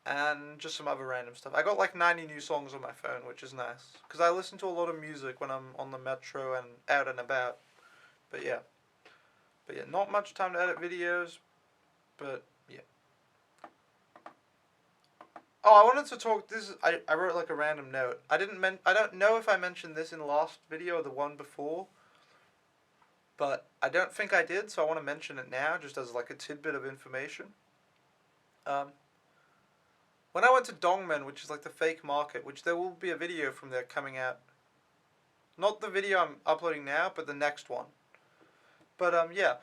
and just some other random stuff. I got like 90 new songs on my phone, which is nice, because I listen to a lot of music when I'm on the metro and out and about. But yeah, not much time to edit videos, but yeah. Oh, I wanted to talk. I wrote like a random note. I don't know if I mentioned this in the last video or the one before, but I don't think I did, so I want to mention it now, just as like a tidbit of information. When I went to Dongmen, which is like the fake market, which there will be a video from there coming out. Not the video I'm uploading now, but the next one. But yeah,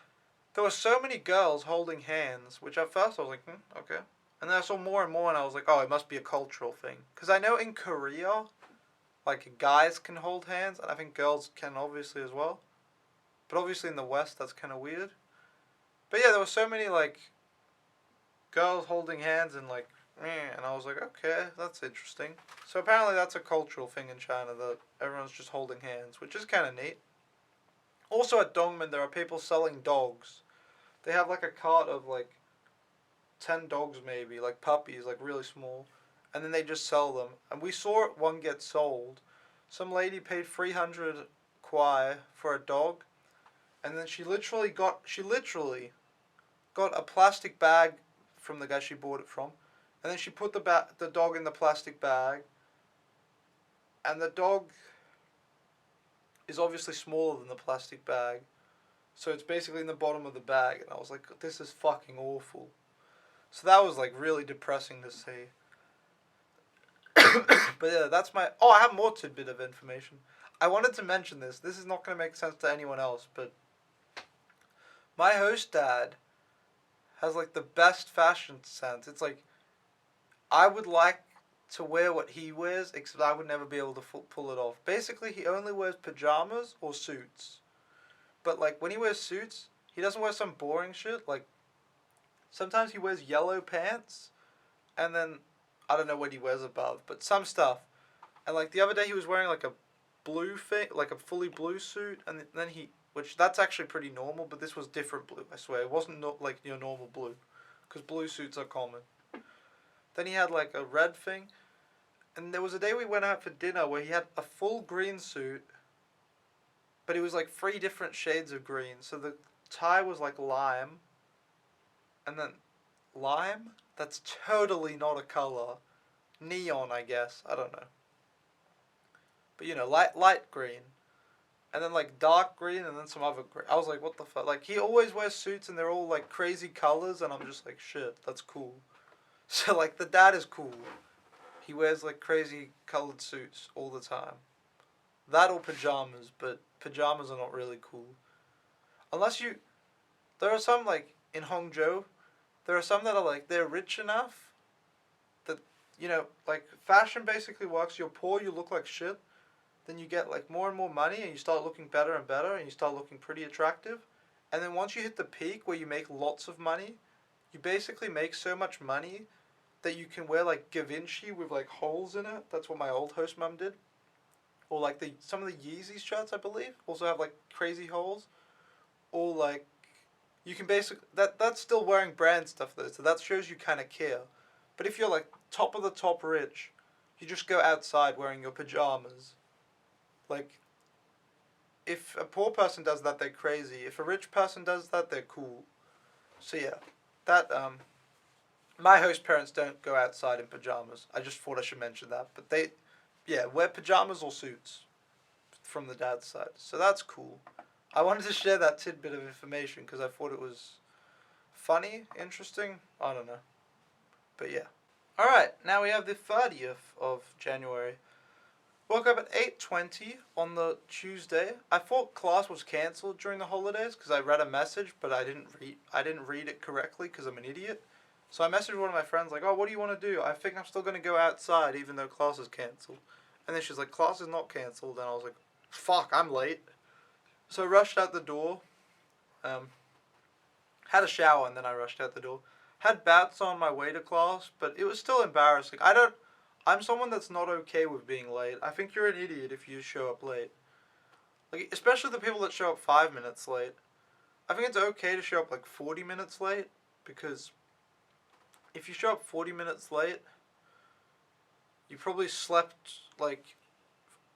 there were so many girls holding hands, which at first I was like, okay. And then I saw more and more, and I was like, oh, it must be a cultural thing. Because I know in Korea, like, guys can hold hands, and I think girls can obviously as well. But obviously in the West, that's kind of weird. But yeah, there were so many, like, girls holding hands and, like, and I was like, okay, that's interesting. So apparently that's a cultural thing in China, that everyone's just holding hands, which is kind of neat. Also at Dongmen, there are people selling dogs. They have, like, a cart of, like, 10 dogs maybe, like puppies, like really small, and then they just sell them. And we saw one get sold. Some lady paid 300 kwai for a dog, and then she literally got a plastic bag from the guy she bought it from, and then she put the dog in the plastic bag, and the dog is obviously smaller than the plastic bag, so it's basically in the bottom of the bag, and I was like, this is fucking awful. So that was like really depressing to see. But yeah, that's my... Oh, I have more tidbit of information. I wanted to mention this. This is not going to make sense to anyone else, but my host dad has like the best fashion sense. It's like I would like to wear what he wears, except I would never be able to pull it off. Basically, he only wears pajamas or suits. But like when he wears suits, he doesn't wear some boring shit. Like sometimes he wears yellow pants, and then I don't know what he wears above, but some stuff. And like the other day, he was wearing like a blue thing, like a fully blue suit, and then which that's actually pretty normal, but this was different blue. I swear, it wasn't like your normal blue, because blue suits are common. Then he had like a red thing, and there was a day we went out for dinner where he had a full green suit, but it was like 3 different shades of green. So the tie was like lime, and then lime? That's totally not a color. Neon, I guess. I don't know. But you know, light green. And then like dark green and then some other green. I was like, what the fuck? Like he always wears suits and they're all like crazy colors and I'm just like, shit, that's cool. So like the dad is cool. He wears like crazy colored suits all the time. That or pajamas, but pajamas are not really cool. Unless you, there are some like in Hangzhou, there are some that are like, they're rich enough that, you know, like fashion basically works. You're poor, you look like shit. Then you get like more and more money and you start looking better and better and you start looking pretty attractive. And then once you hit the peak where you make lots of money, you basically make so much money that you can wear like Givenchy with like holes in it. That's what my old host mum did. Or like some of the Yeezy shirts, I believe, also have like crazy holes. Or like you can basically that's still wearing brand stuff though, so that shows you kind of care. But if you're like top of the top rich, you just go outside wearing your pajamas. Like if a poor person does that, they're crazy. If a rich person does that, they're cool. So yeah, that my host parents don't go outside in pajamas. I just thought I should mention that. But they, yeah, wear pajamas or suits from the dad's side. So that's cool. I wanted to share that tidbit of information because I thought it was funny, interesting. I don't know. But yeah. Alright, now we have the 30th of January. Woke up at 8:20 on the Tuesday. I thought class was cancelled during the holidays because I read a message, but I didn't read it correctly because I'm an idiot. So I messaged one of my friends like, "Oh, what do you want to do? I think I'm still going to go outside even though class is cancelled." And then she's like, "Class is not cancelled." And I was like, "Fuck, I'm late." So I rushed out the door. Had a shower and then I rushed out the door. Had bats on my way to class, but it was still embarrassing. I'm someone that's not okay with being late. I think you're an idiot if you show up late. Like, especially the people that show up 5 minutes late. I think it's okay to show up like 40 minutes late, because if you show up 40 minutes late, you probably slept like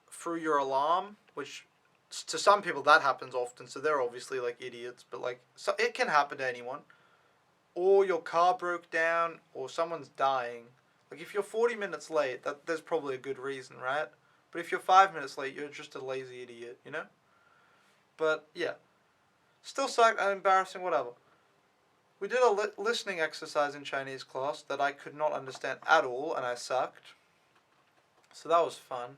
through your alarm, which to some people that happens often, so they're obviously like idiots, but like, so it can happen to anyone. Or your car broke down, or someone's dying. Like if you're 40 minutes late, there's probably a good reason, right? But if you're 5 minutes late, you're just a lazy idiot, you know? But yeah, still sucked and embarrassing, whatever. We did a listening exercise in Chinese class that I could not understand at all, and I sucked. So that was fun.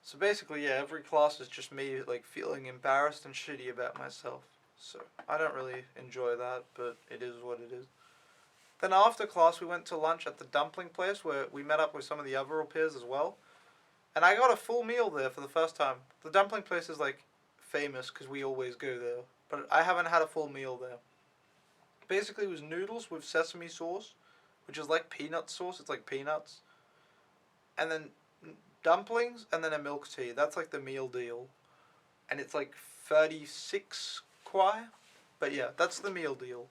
So basically, yeah, every class is just me like feeling embarrassed and shitty about myself. So I don't really enjoy that, but it is what it is. Then after class, we went to lunch at the dumpling place where we met up with some of the other au pairs as well. And I got a full meal there for the first time. The dumpling place is like famous because we always go there. But I haven't had a full meal there. Basically, it was noodles with sesame sauce, which is like peanut sauce. It's like peanuts. And then dumplings and then a milk tea. That's like the meal deal. And it's like 36 kwai. But yeah, that's the meal deal.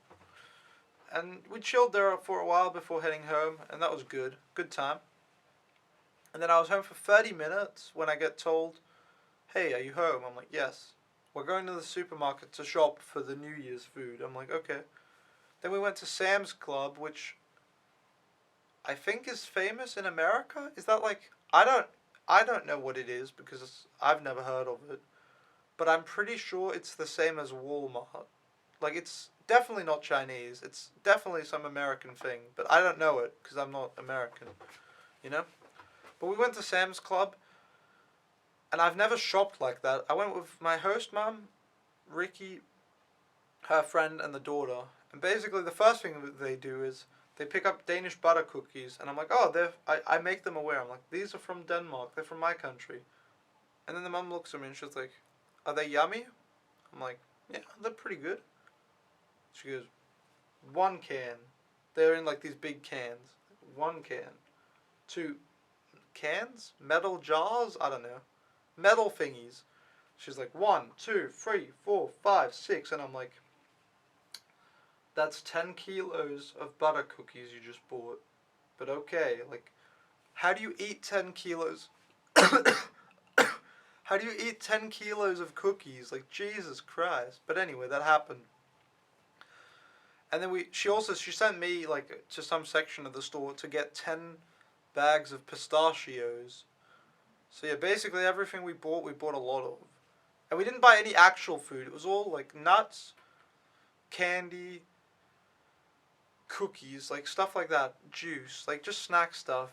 And we chilled there for a while before heading home, and that was good. Good time. And then I was home for 30 minutes when I get told, "Hey, are you home?" I'm like, "Yes." "We're going to the supermarket to shop for the New Year's food." I'm like, "Okay." Then we went to Sam's Club, which I think is famous in America. Is that like, I don't know what it is because I've never heard of it. But I'm pretty sure it's the same as Walmart. Like, it's definitely not Chinese. It's definitely some American thing. But I don't know it because I'm not American, you know? But we went to Sam's Club. And I've never shopped like that. I went with my host mum, Ricky, her friend, and the daughter. And basically, the first thing that they do is they pick up Danish butter cookies, and I'm like, oh, I make them aware. I'm like, these are from Denmark. They're from my country. And then the mum looks at me and she's like, are they yummy? I'm like, yeah, they're pretty good. She goes, one can. They're in like these big cans. One can. Two cans? Metal jars? I don't know. Metal thingies. She's like, 1, 2, 3, 4, 5, 6. And I'm like, that's 10 kilos of butter cookies you just bought. But okay, like, how do you eat 10 kilos? How do you eat 10 kilos of cookies? Like, Jesus Christ. But anyway, that happened. And then she sent me, like, to some section of the store to get 10 bags of pistachios. So yeah, basically everything we bought a lot of. And we didn't buy any actual food. It was all, like, nuts, candy, cookies, like, stuff like that. Juice, like, just snack stuff.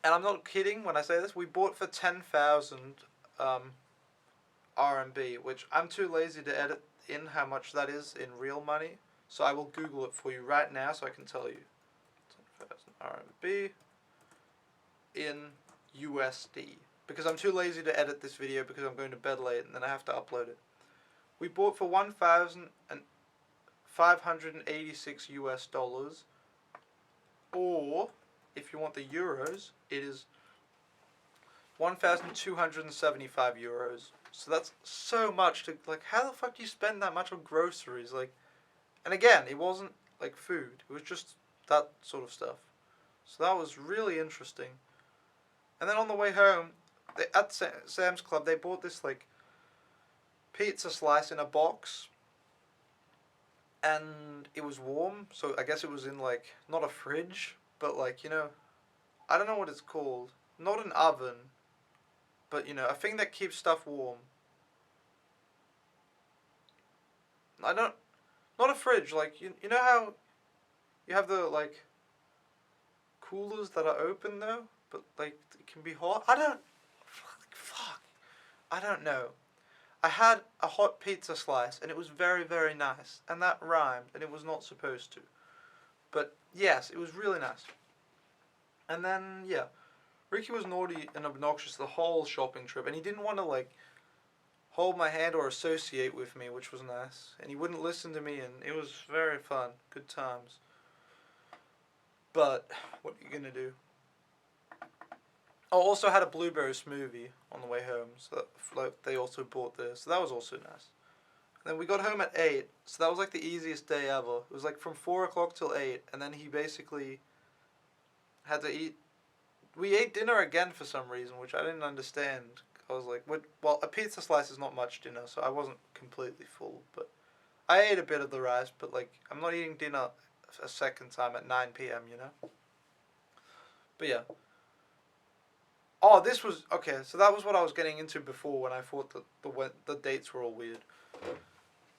And I'm not kidding when I say this. We bought for 10,000 RMB, which I'm too lazy to edit in how much that is in real money. So I will Google it for you right now so I can tell you. 10,000 RMB in USD. Because I'm too lazy to edit this video because I'm going to bed late and then I have to upload it. We bought for 1,586 US dollars. Or, if you want the euros, it is 1,275 euros. So that's so much to, like, how the fuck do you spend that much on groceries? Like, and again, it wasn't, like, food. It was just that sort of stuff. So that was really interesting. And then on the way home, at Sam's Club, they bought this, like, pizza slice in a box. And it was warm, so I guess it was in, like, not a fridge, but, like, you know, I don't know what it's called. Not an oven, but, you know, a thing that keeps stuff warm. Not a fridge, like, you know how you have the, like, coolers that are open, though? But, like, it can be hot? Fuck. I don't know. I had a hot pizza slice, and it was very, very nice. And that rhymed, and it was not supposed to. But, yes, it was really nice. And then, yeah, Ricky was naughty and obnoxious the whole shopping trip, and he didn't want to, like, hold my hand or associate with me, which was nice. And he wouldn't listen to me, and it was very fun. Good times. But, what are you going to do? I also had a blueberry smoothie on the way home, so that, like, they also bought this. So that was also nice. And then we got home at 8, so that was like the easiest day ever. It was like from 4 o'clock till 8, and then he basically had to eat. We ate dinner again for some reason, which I didn't understand. I was like, well, a pizza slice is not much dinner, so I wasn't completely full. But I ate a bit of the rice, but, like, I'm not eating dinner a second time at 9 p.m., you know? But yeah. Oh, this was, okay, so that was what I was getting into before when I thought that the dates were all weird.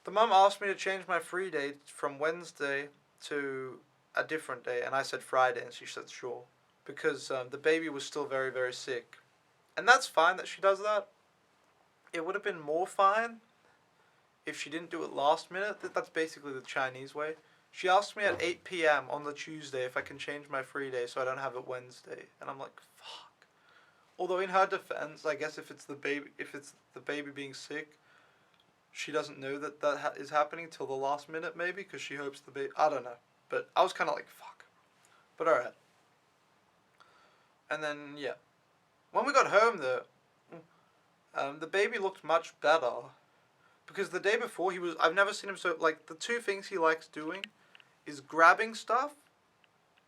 The mum asked me to change my free date from Wednesday to a different day, and I said Friday, and she said sure. Because the baby was still very, very sick. And that's fine that she does that. It would have been more fine if she didn't do it last minute. That's basically the Chinese way. She asked me at 8 p.m. on the Tuesday if I can change my free day so I don't have it Wednesday. And I'm like, fuck. Although in her defense, I guess if it's the baby being sick, she doesn't know that is happening till the last minute maybe because she hopes the baby, I don't know. But I was kind of like, fuck. But alright. And then, yeah. When we got home, though, the baby looked much better. Because the day before, I've never seen him so, like, the two things he likes doing is grabbing stuff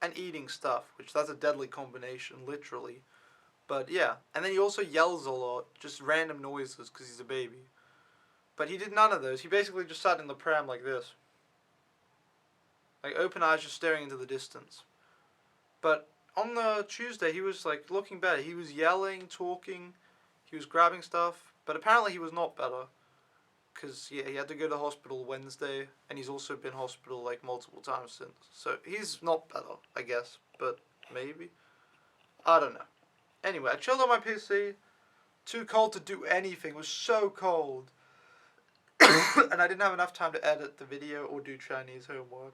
and eating stuff. Which, that's a deadly combination, literally. But, yeah. And then he also yells a lot, just random noises, because he's a baby. But he did none of those. He basically just sat in the pram like this. Like, open eyes, just staring into the distance. But on the Tuesday, he was, like, looking better. He was yelling, talking, he was grabbing stuff. But apparently he was not better. Because, yeah, he had to go to the hospital Wednesday. And he's also been hospital, like, multiple times since. So, he's not better, I guess. But, maybe. I don't know. Anyway, I chilled on my PC. Too cold to do anything. It was so cold. And I didn't have enough time to edit the video or do Chinese homework.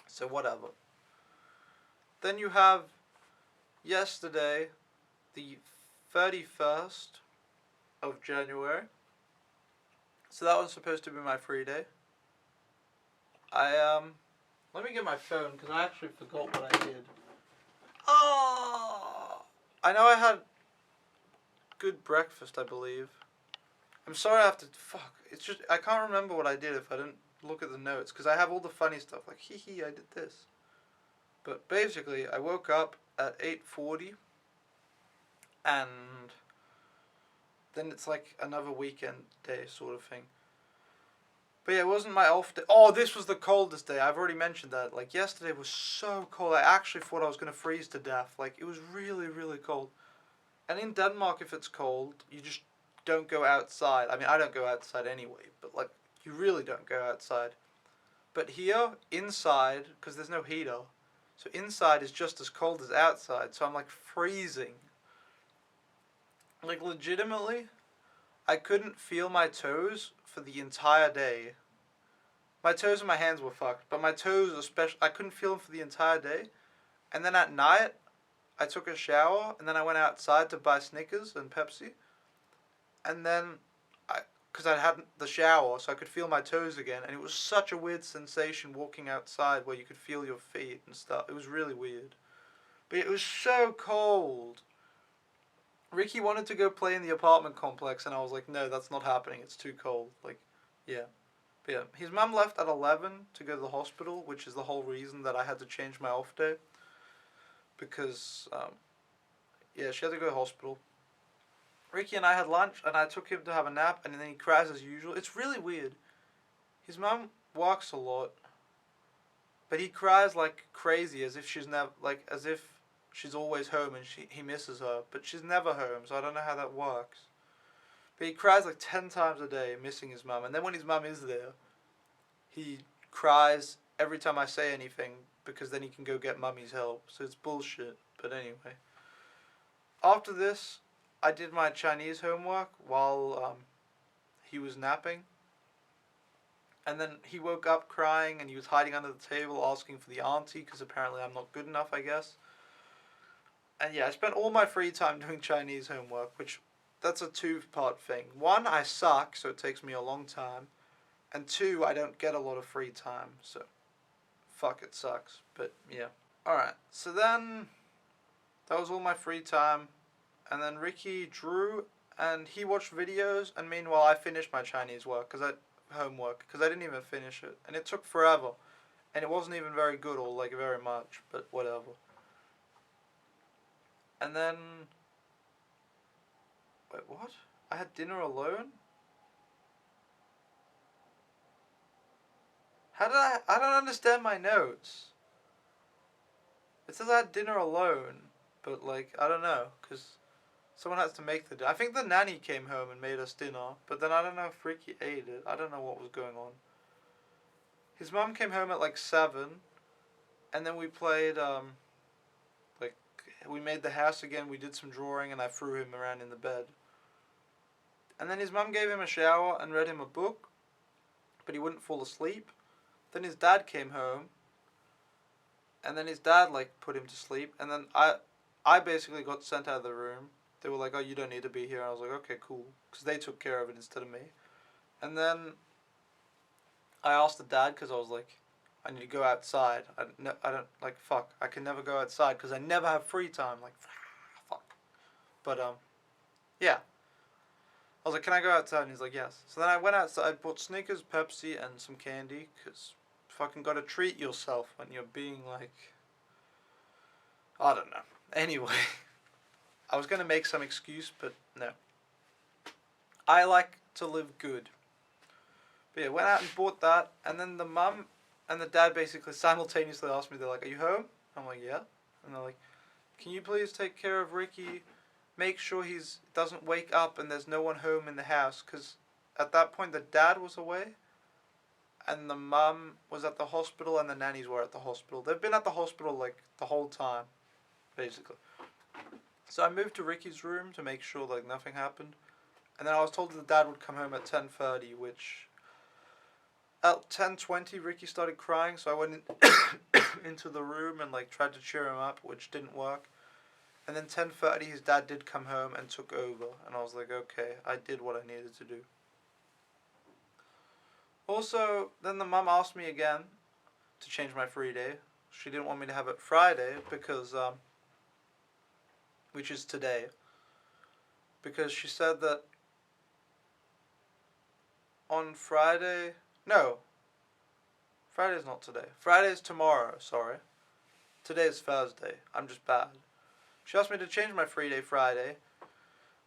So whatever. Then you have yesterday, the 31st of January. So that was supposed to be my free day. Let me get my phone because I actually forgot what I did. Oh! I know I had good breakfast, I believe. I'm sorry I have to, it's just, I can't remember what I did if I didn't look at the notes, because I have all the funny stuff, like, hee hee, I did this. But basically, I woke up at 8:40, and then it's like another weekend day sort of thing. But yeah, it wasn't my off day. Oh, this was the coldest day. I've already mentioned that. Like, yesterday was so cold. I actually thought I was going to freeze to death. Like, it was really, really cold. And in Denmark, if it's cold, you just don't go outside. I mean, I don't go outside anyway, but like, you really don't go outside. But here, inside, because there's no heater, so inside is just as cold as outside, so I'm like freezing. Like, legitimately, I couldn't feel my toes for the entire day. My toes and my hands were fucked, but my toes especially, I couldn't feel them for the entire day. And then at night, I took a shower, and then I went outside to buy Snickers and Pepsi. And then, because I had the shower, so I could feel my toes again, and it was such a weird sensation walking outside where you could feel your feet and stuff. It was really weird. But it was so cold. Ricky wanted to go play in the apartment complex, and I was like, no, that's not happening. It's too cold. Like, yeah. But yeah, his mum left at 11 to go to the hospital, which is the whole reason that I had to change my off day. Because, yeah, she had to go to the hospital. Ricky and I had lunch, and I took him to have a nap, and then he cries as usual. It's really weird. His mum works a lot, but he cries like crazy, as if she's always home and he misses her, but she's never home, so I don't know how that works. But he cries like 10 times a day, missing his mum, and then when his mum is there, he cries every time I say anything, because then he can go get mummy's help, so it's bullshit, but anyway. After this, I did my Chinese homework while he was napping. And then he woke up crying, and he was hiding under the table asking for the auntie, because apparently I'm not good enough, I guess. And yeah, I spent all my free time doing Chinese homework, which, that's a two-part thing. One, I suck, so it takes me a long time. And two, I don't get a lot of free time, so fuck, it sucks. But yeah. Alright, so then that was all my free time. And then Ricky drew, and he watched videos, and meanwhile I finished my Chinese homework, because I didn't even finish it. And it took forever. And it wasn't even very good or like very much, but whatever. And then, wait, what? I had dinner alone? How did I don't understand my notes. It says I had dinner alone, but like, I don't know, because someone has to make the dinner. I think the nanny came home and made us dinner, but then I don't know if Ricky ate it. I don't know what was going on. His mum came home at like 7, and then we played, we made the house again, we did some drawing, and I threw him around in the bed. And then his mum gave him a shower and read him a book, but he wouldn't fall asleep. Then his dad came home, and then his dad, like, put him to sleep, and then I basically got sent out of the room. They were like, oh, you don't need to be here. And I was like, okay, cool, because they took care of it instead of me. And then I asked the dad, because I was like, I need to go outside. I don't, like, fuck, I can never go outside, because I never have free time, like, fuck. But, yeah. I was like, can I go outside? And he's like, yes. So then I went outside, bought Snickers, Pepsi, and some candy, because fucking gotta treat yourself when you're being, like, I don't know. Anyway, I was gonna make some excuse, but no. I like to live good. But yeah, went out and bought that, and then the mum and the dad basically simultaneously asked me, they're like, are you home? I'm like, yeah. And they're like, can you please take care of Ricky? Make sure he doesn't wake up and there's no one home in the house. Because at that point, the dad was away, and the mum was at the hospital, and the nannies were at the hospital. They've been at the hospital, like, the whole time, basically. So I moved to Ricky's room to make sure like nothing happened. And then I was told that the dad would come home at 10:30, which at 10:20 Ricky started crying, so I went into the room and like tried to cheer him up, which didn't work. And then 10:30 his dad did come home and took over, and I was like, okay, I did what I needed to do. Also, then the mum asked me again to change my free day. She didn't want me to have it Friday because which is today, because she said that on Friday, no, Friday's not today. Friday's tomorrow, sorry. Today is Thursday. I'm just bad. She asked me to change my free day Friday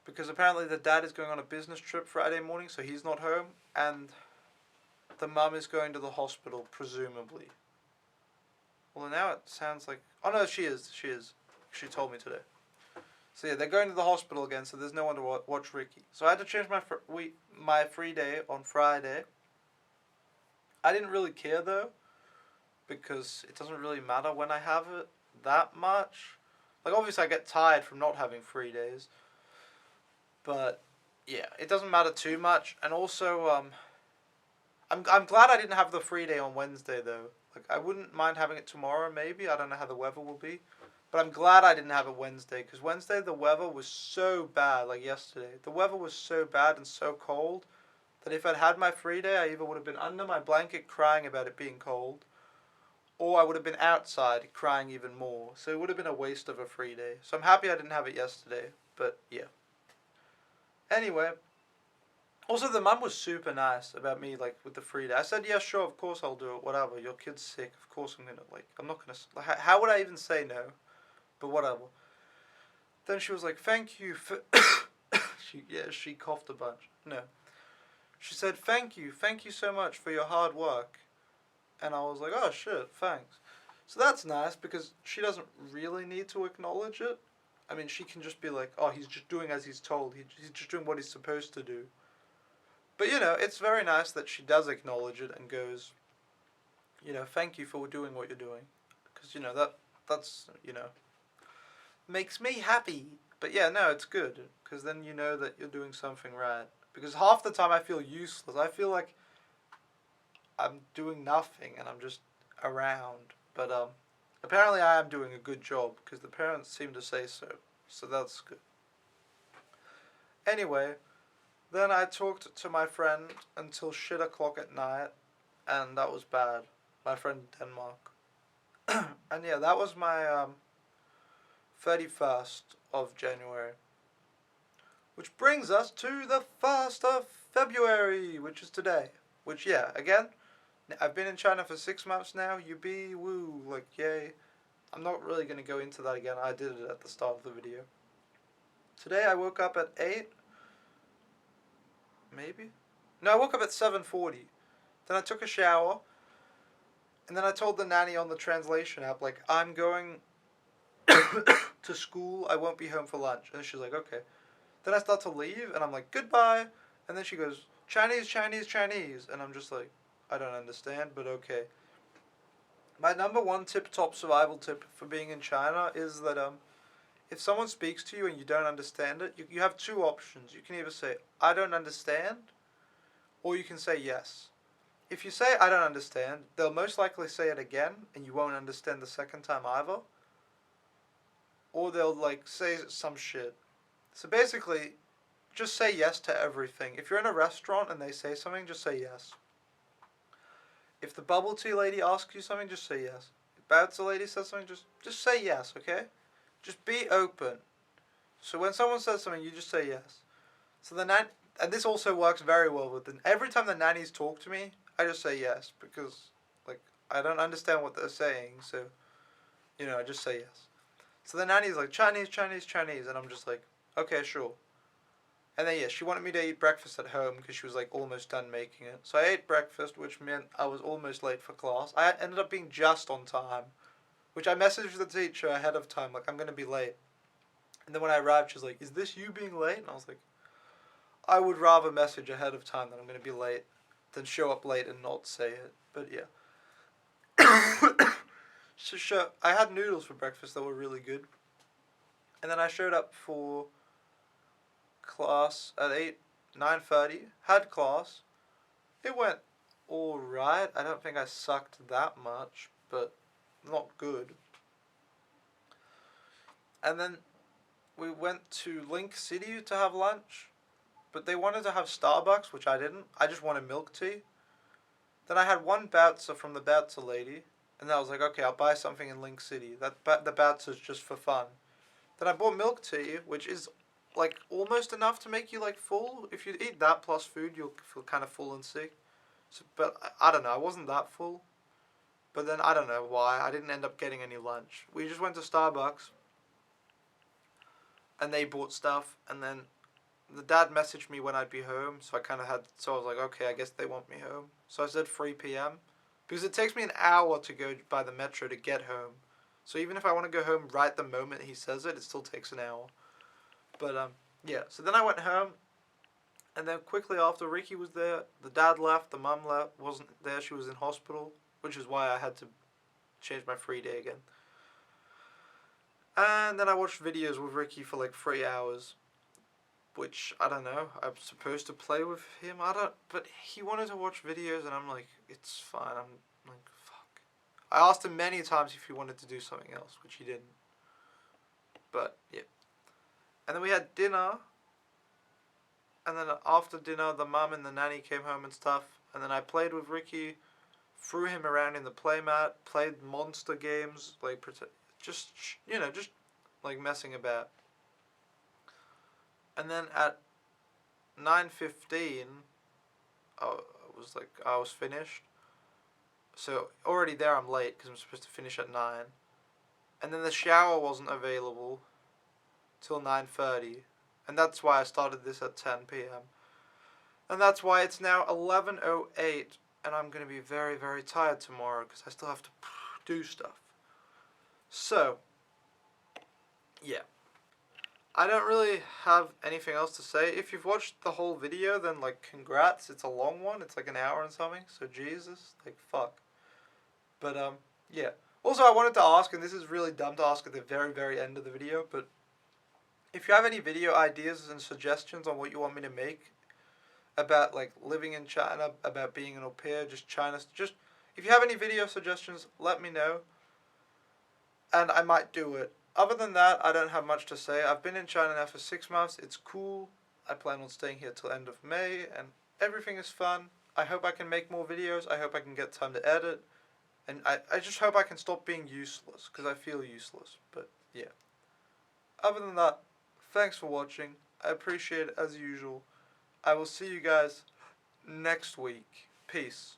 because apparently the dad is going on a business trip Friday morning, so he's not home, and the mum is going to the hospital, presumably. Well, now it sounds like... Oh, no, she is. She told me today. So, yeah, they're going to the hospital again, so there's no one to watch Ricky. So I had to change my free day on Friday. I didn't really care, though, because it doesn't really matter when I have it that much. Like, obviously I get tired from not having free days. But, yeah, it doesn't matter too much. And also, I'm glad I didn't have the free day on Wednesday, though. Like, I wouldn't mind having it tomorrow, maybe. I don't know how the weather will be. But I'm glad I didn't have it Wednesday, because Wednesday the weather was so bad, like yesterday. The weather was so bad and so cold that if I'd had my free day, I either would have been under my blanket crying about it being cold, or I would have been outside crying even more. So it would have been a waste of a free day. So I'm happy I didn't have it yesterday, but yeah. Anyway, also the mum was super nice about me, like, with the free day. I said, yeah, sure, of course I'll do it, whatever. Your kid's sick, of course I'm gonna, like, I'm not gonna, like, how would I even say no? But whatever. Then she was like, thank you for... she coughed a bunch. No. She said, thank you so much for your hard work. And I was like, oh shit, thanks. So that's nice, because she doesn't really need to acknowledge it. I mean, she can just be like, oh, he's just doing as he's told. He's just doing what he's supposed to do. But, you know, it's very nice that she does acknowledge it and goes, you know, thank you for doing what you're doing. Because, you know, that's, you know... makes me happy. But yeah, no, it's good, because then you know that you're doing something right. Because half the time I feel useless. I feel like I'm doing nothing and I'm just around. But apparently I am doing a good job, because the parents seem to say so. So that's good. Anyway, then I talked to my friend until shit o'clock at night, and that was bad. My friend in Denmark. And yeah, that was my 31st of January. Which brings us to the 1st of February, which is today. Which, yeah, again, I've been in China for 6 months now. You be woo, like, yay. I'm not really going to go into that again. I did it at the start of the video. Today I woke up at 8. Maybe? No, I woke up at 7:40. Then I took a shower. And then I told the nanny on the translation app, like, I'm going to school, I won't be home for lunch. And she's like, okay. Then I start to leave, and I'm like, goodbye. And then she goes, Chinese, Chinese, Chinese. And I'm just like, I don't understand, but okay. My number one top survival tip for being in China is that if someone speaks to you and you don't understand it, you have two options. You can either say, I don't understand, or you can say yes. If you say, I don't understand, they'll most likely say it again, and you won't understand the second time either. Or they'll, like, say some shit. So basically, just say yes to everything. If you're in a restaurant and they say something, just say yes. If the bubble tea lady asks you something, just say yes. If bouncer lady says something, just say yes, okay? Just be open. So when someone says something, you just say yes. So the and this also works very well with every time the nannies talk to me, I just say yes, because, like, I don't understand what they're saying, so, you know, I just say yes. So the nanny's like, Chinese, Chinese, Chinese, and I'm just like, okay, sure. And then, yeah, she wanted me to eat breakfast at home because she was, like, almost done making it. So I ate breakfast, which meant I was almost late for class. I ended up being just on time, which I messaged the teacher ahead of time, like, I'm going to be late. And then when I arrived, she was like, is this you being late? And I was like, I would rather message ahead of time that I'm going to be late than show up late and not say it. But, yeah. So, sure, I had noodles for breakfast that were really good. And then I showed up for class at 9:30, had class. It went alright. I don't think I sucked that much, but not good. And then we went to Link City to have lunch, but they wanted to have Starbucks, which I didn't. I just wanted milk tea. Then I had one bouncer from the bouncer lady, and I was like, okay, I'll buy something in Link City. The bouncer's just for fun. Then I bought milk tea, which is like almost enough to make you like full. If you eat that plus food, you'll feel kind of full and sick. So, but I don't know, I wasn't that full. But then I don't know why, I didn't end up getting any lunch. We just went to Starbucks, and they bought stuff, and then the dad messaged me when I'd be home, so I was like, okay, I guess they want me home. So I said 3 p.m. because it takes me an hour to go by the metro to get home. So even if I want to go home right the moment he says it, it still takes an hour. But yeah. So then I went home, and then quickly after, Ricky was there. The dad left. The mum wasn't there. She was in hospital, which is why I had to change my free day again. And then I watched videos with Ricky for like 3 hours, which I don't know. I'm supposed to play with him. But he wanted to watch videos, and I'm like, it's fine. I'm like, fuck. I asked him many times if he wanted to do something else, which he didn't. But yeah. And then we had dinner. And then after dinner, the mum and the nanny came home and stuff. And then I played with Ricky, threw him around in the playmat, played monster games, like just like messing about. And then at 9:15, I was finished. So already there I'm late because I'm supposed to finish at 9. And then the shower wasn't available till 9:30. And that's why I started this at 10 p.m. And that's why it's now 11:08, and I'm going to be very, very tired tomorrow because I still have to do stuff. So, yeah. I don't really have anything else to say. If you've watched the whole video, then, like, congrats. It's a long one. It's like an hour and something. So, Jesus. Like, fuck. But, yeah. Also, I wanted to ask, and this is really dumb to ask at the very, very end of the video, but if you have any video ideas and suggestions on what you want me to make about, like, living in China, about being an au pair, just China, if you have any video suggestions, let me know, and I might do it. Other than that, I don't have much to say. I've been in China now for 6 months. It's cool. I plan on staying here till end of May, and everything is fun. I hope I can make more videos. I hope I can get time to edit, and I just hope I can stop being useless, because I feel useless, but yeah. Other than that, thanks for watching. I appreciate it as usual. I will see you guys next week. Peace.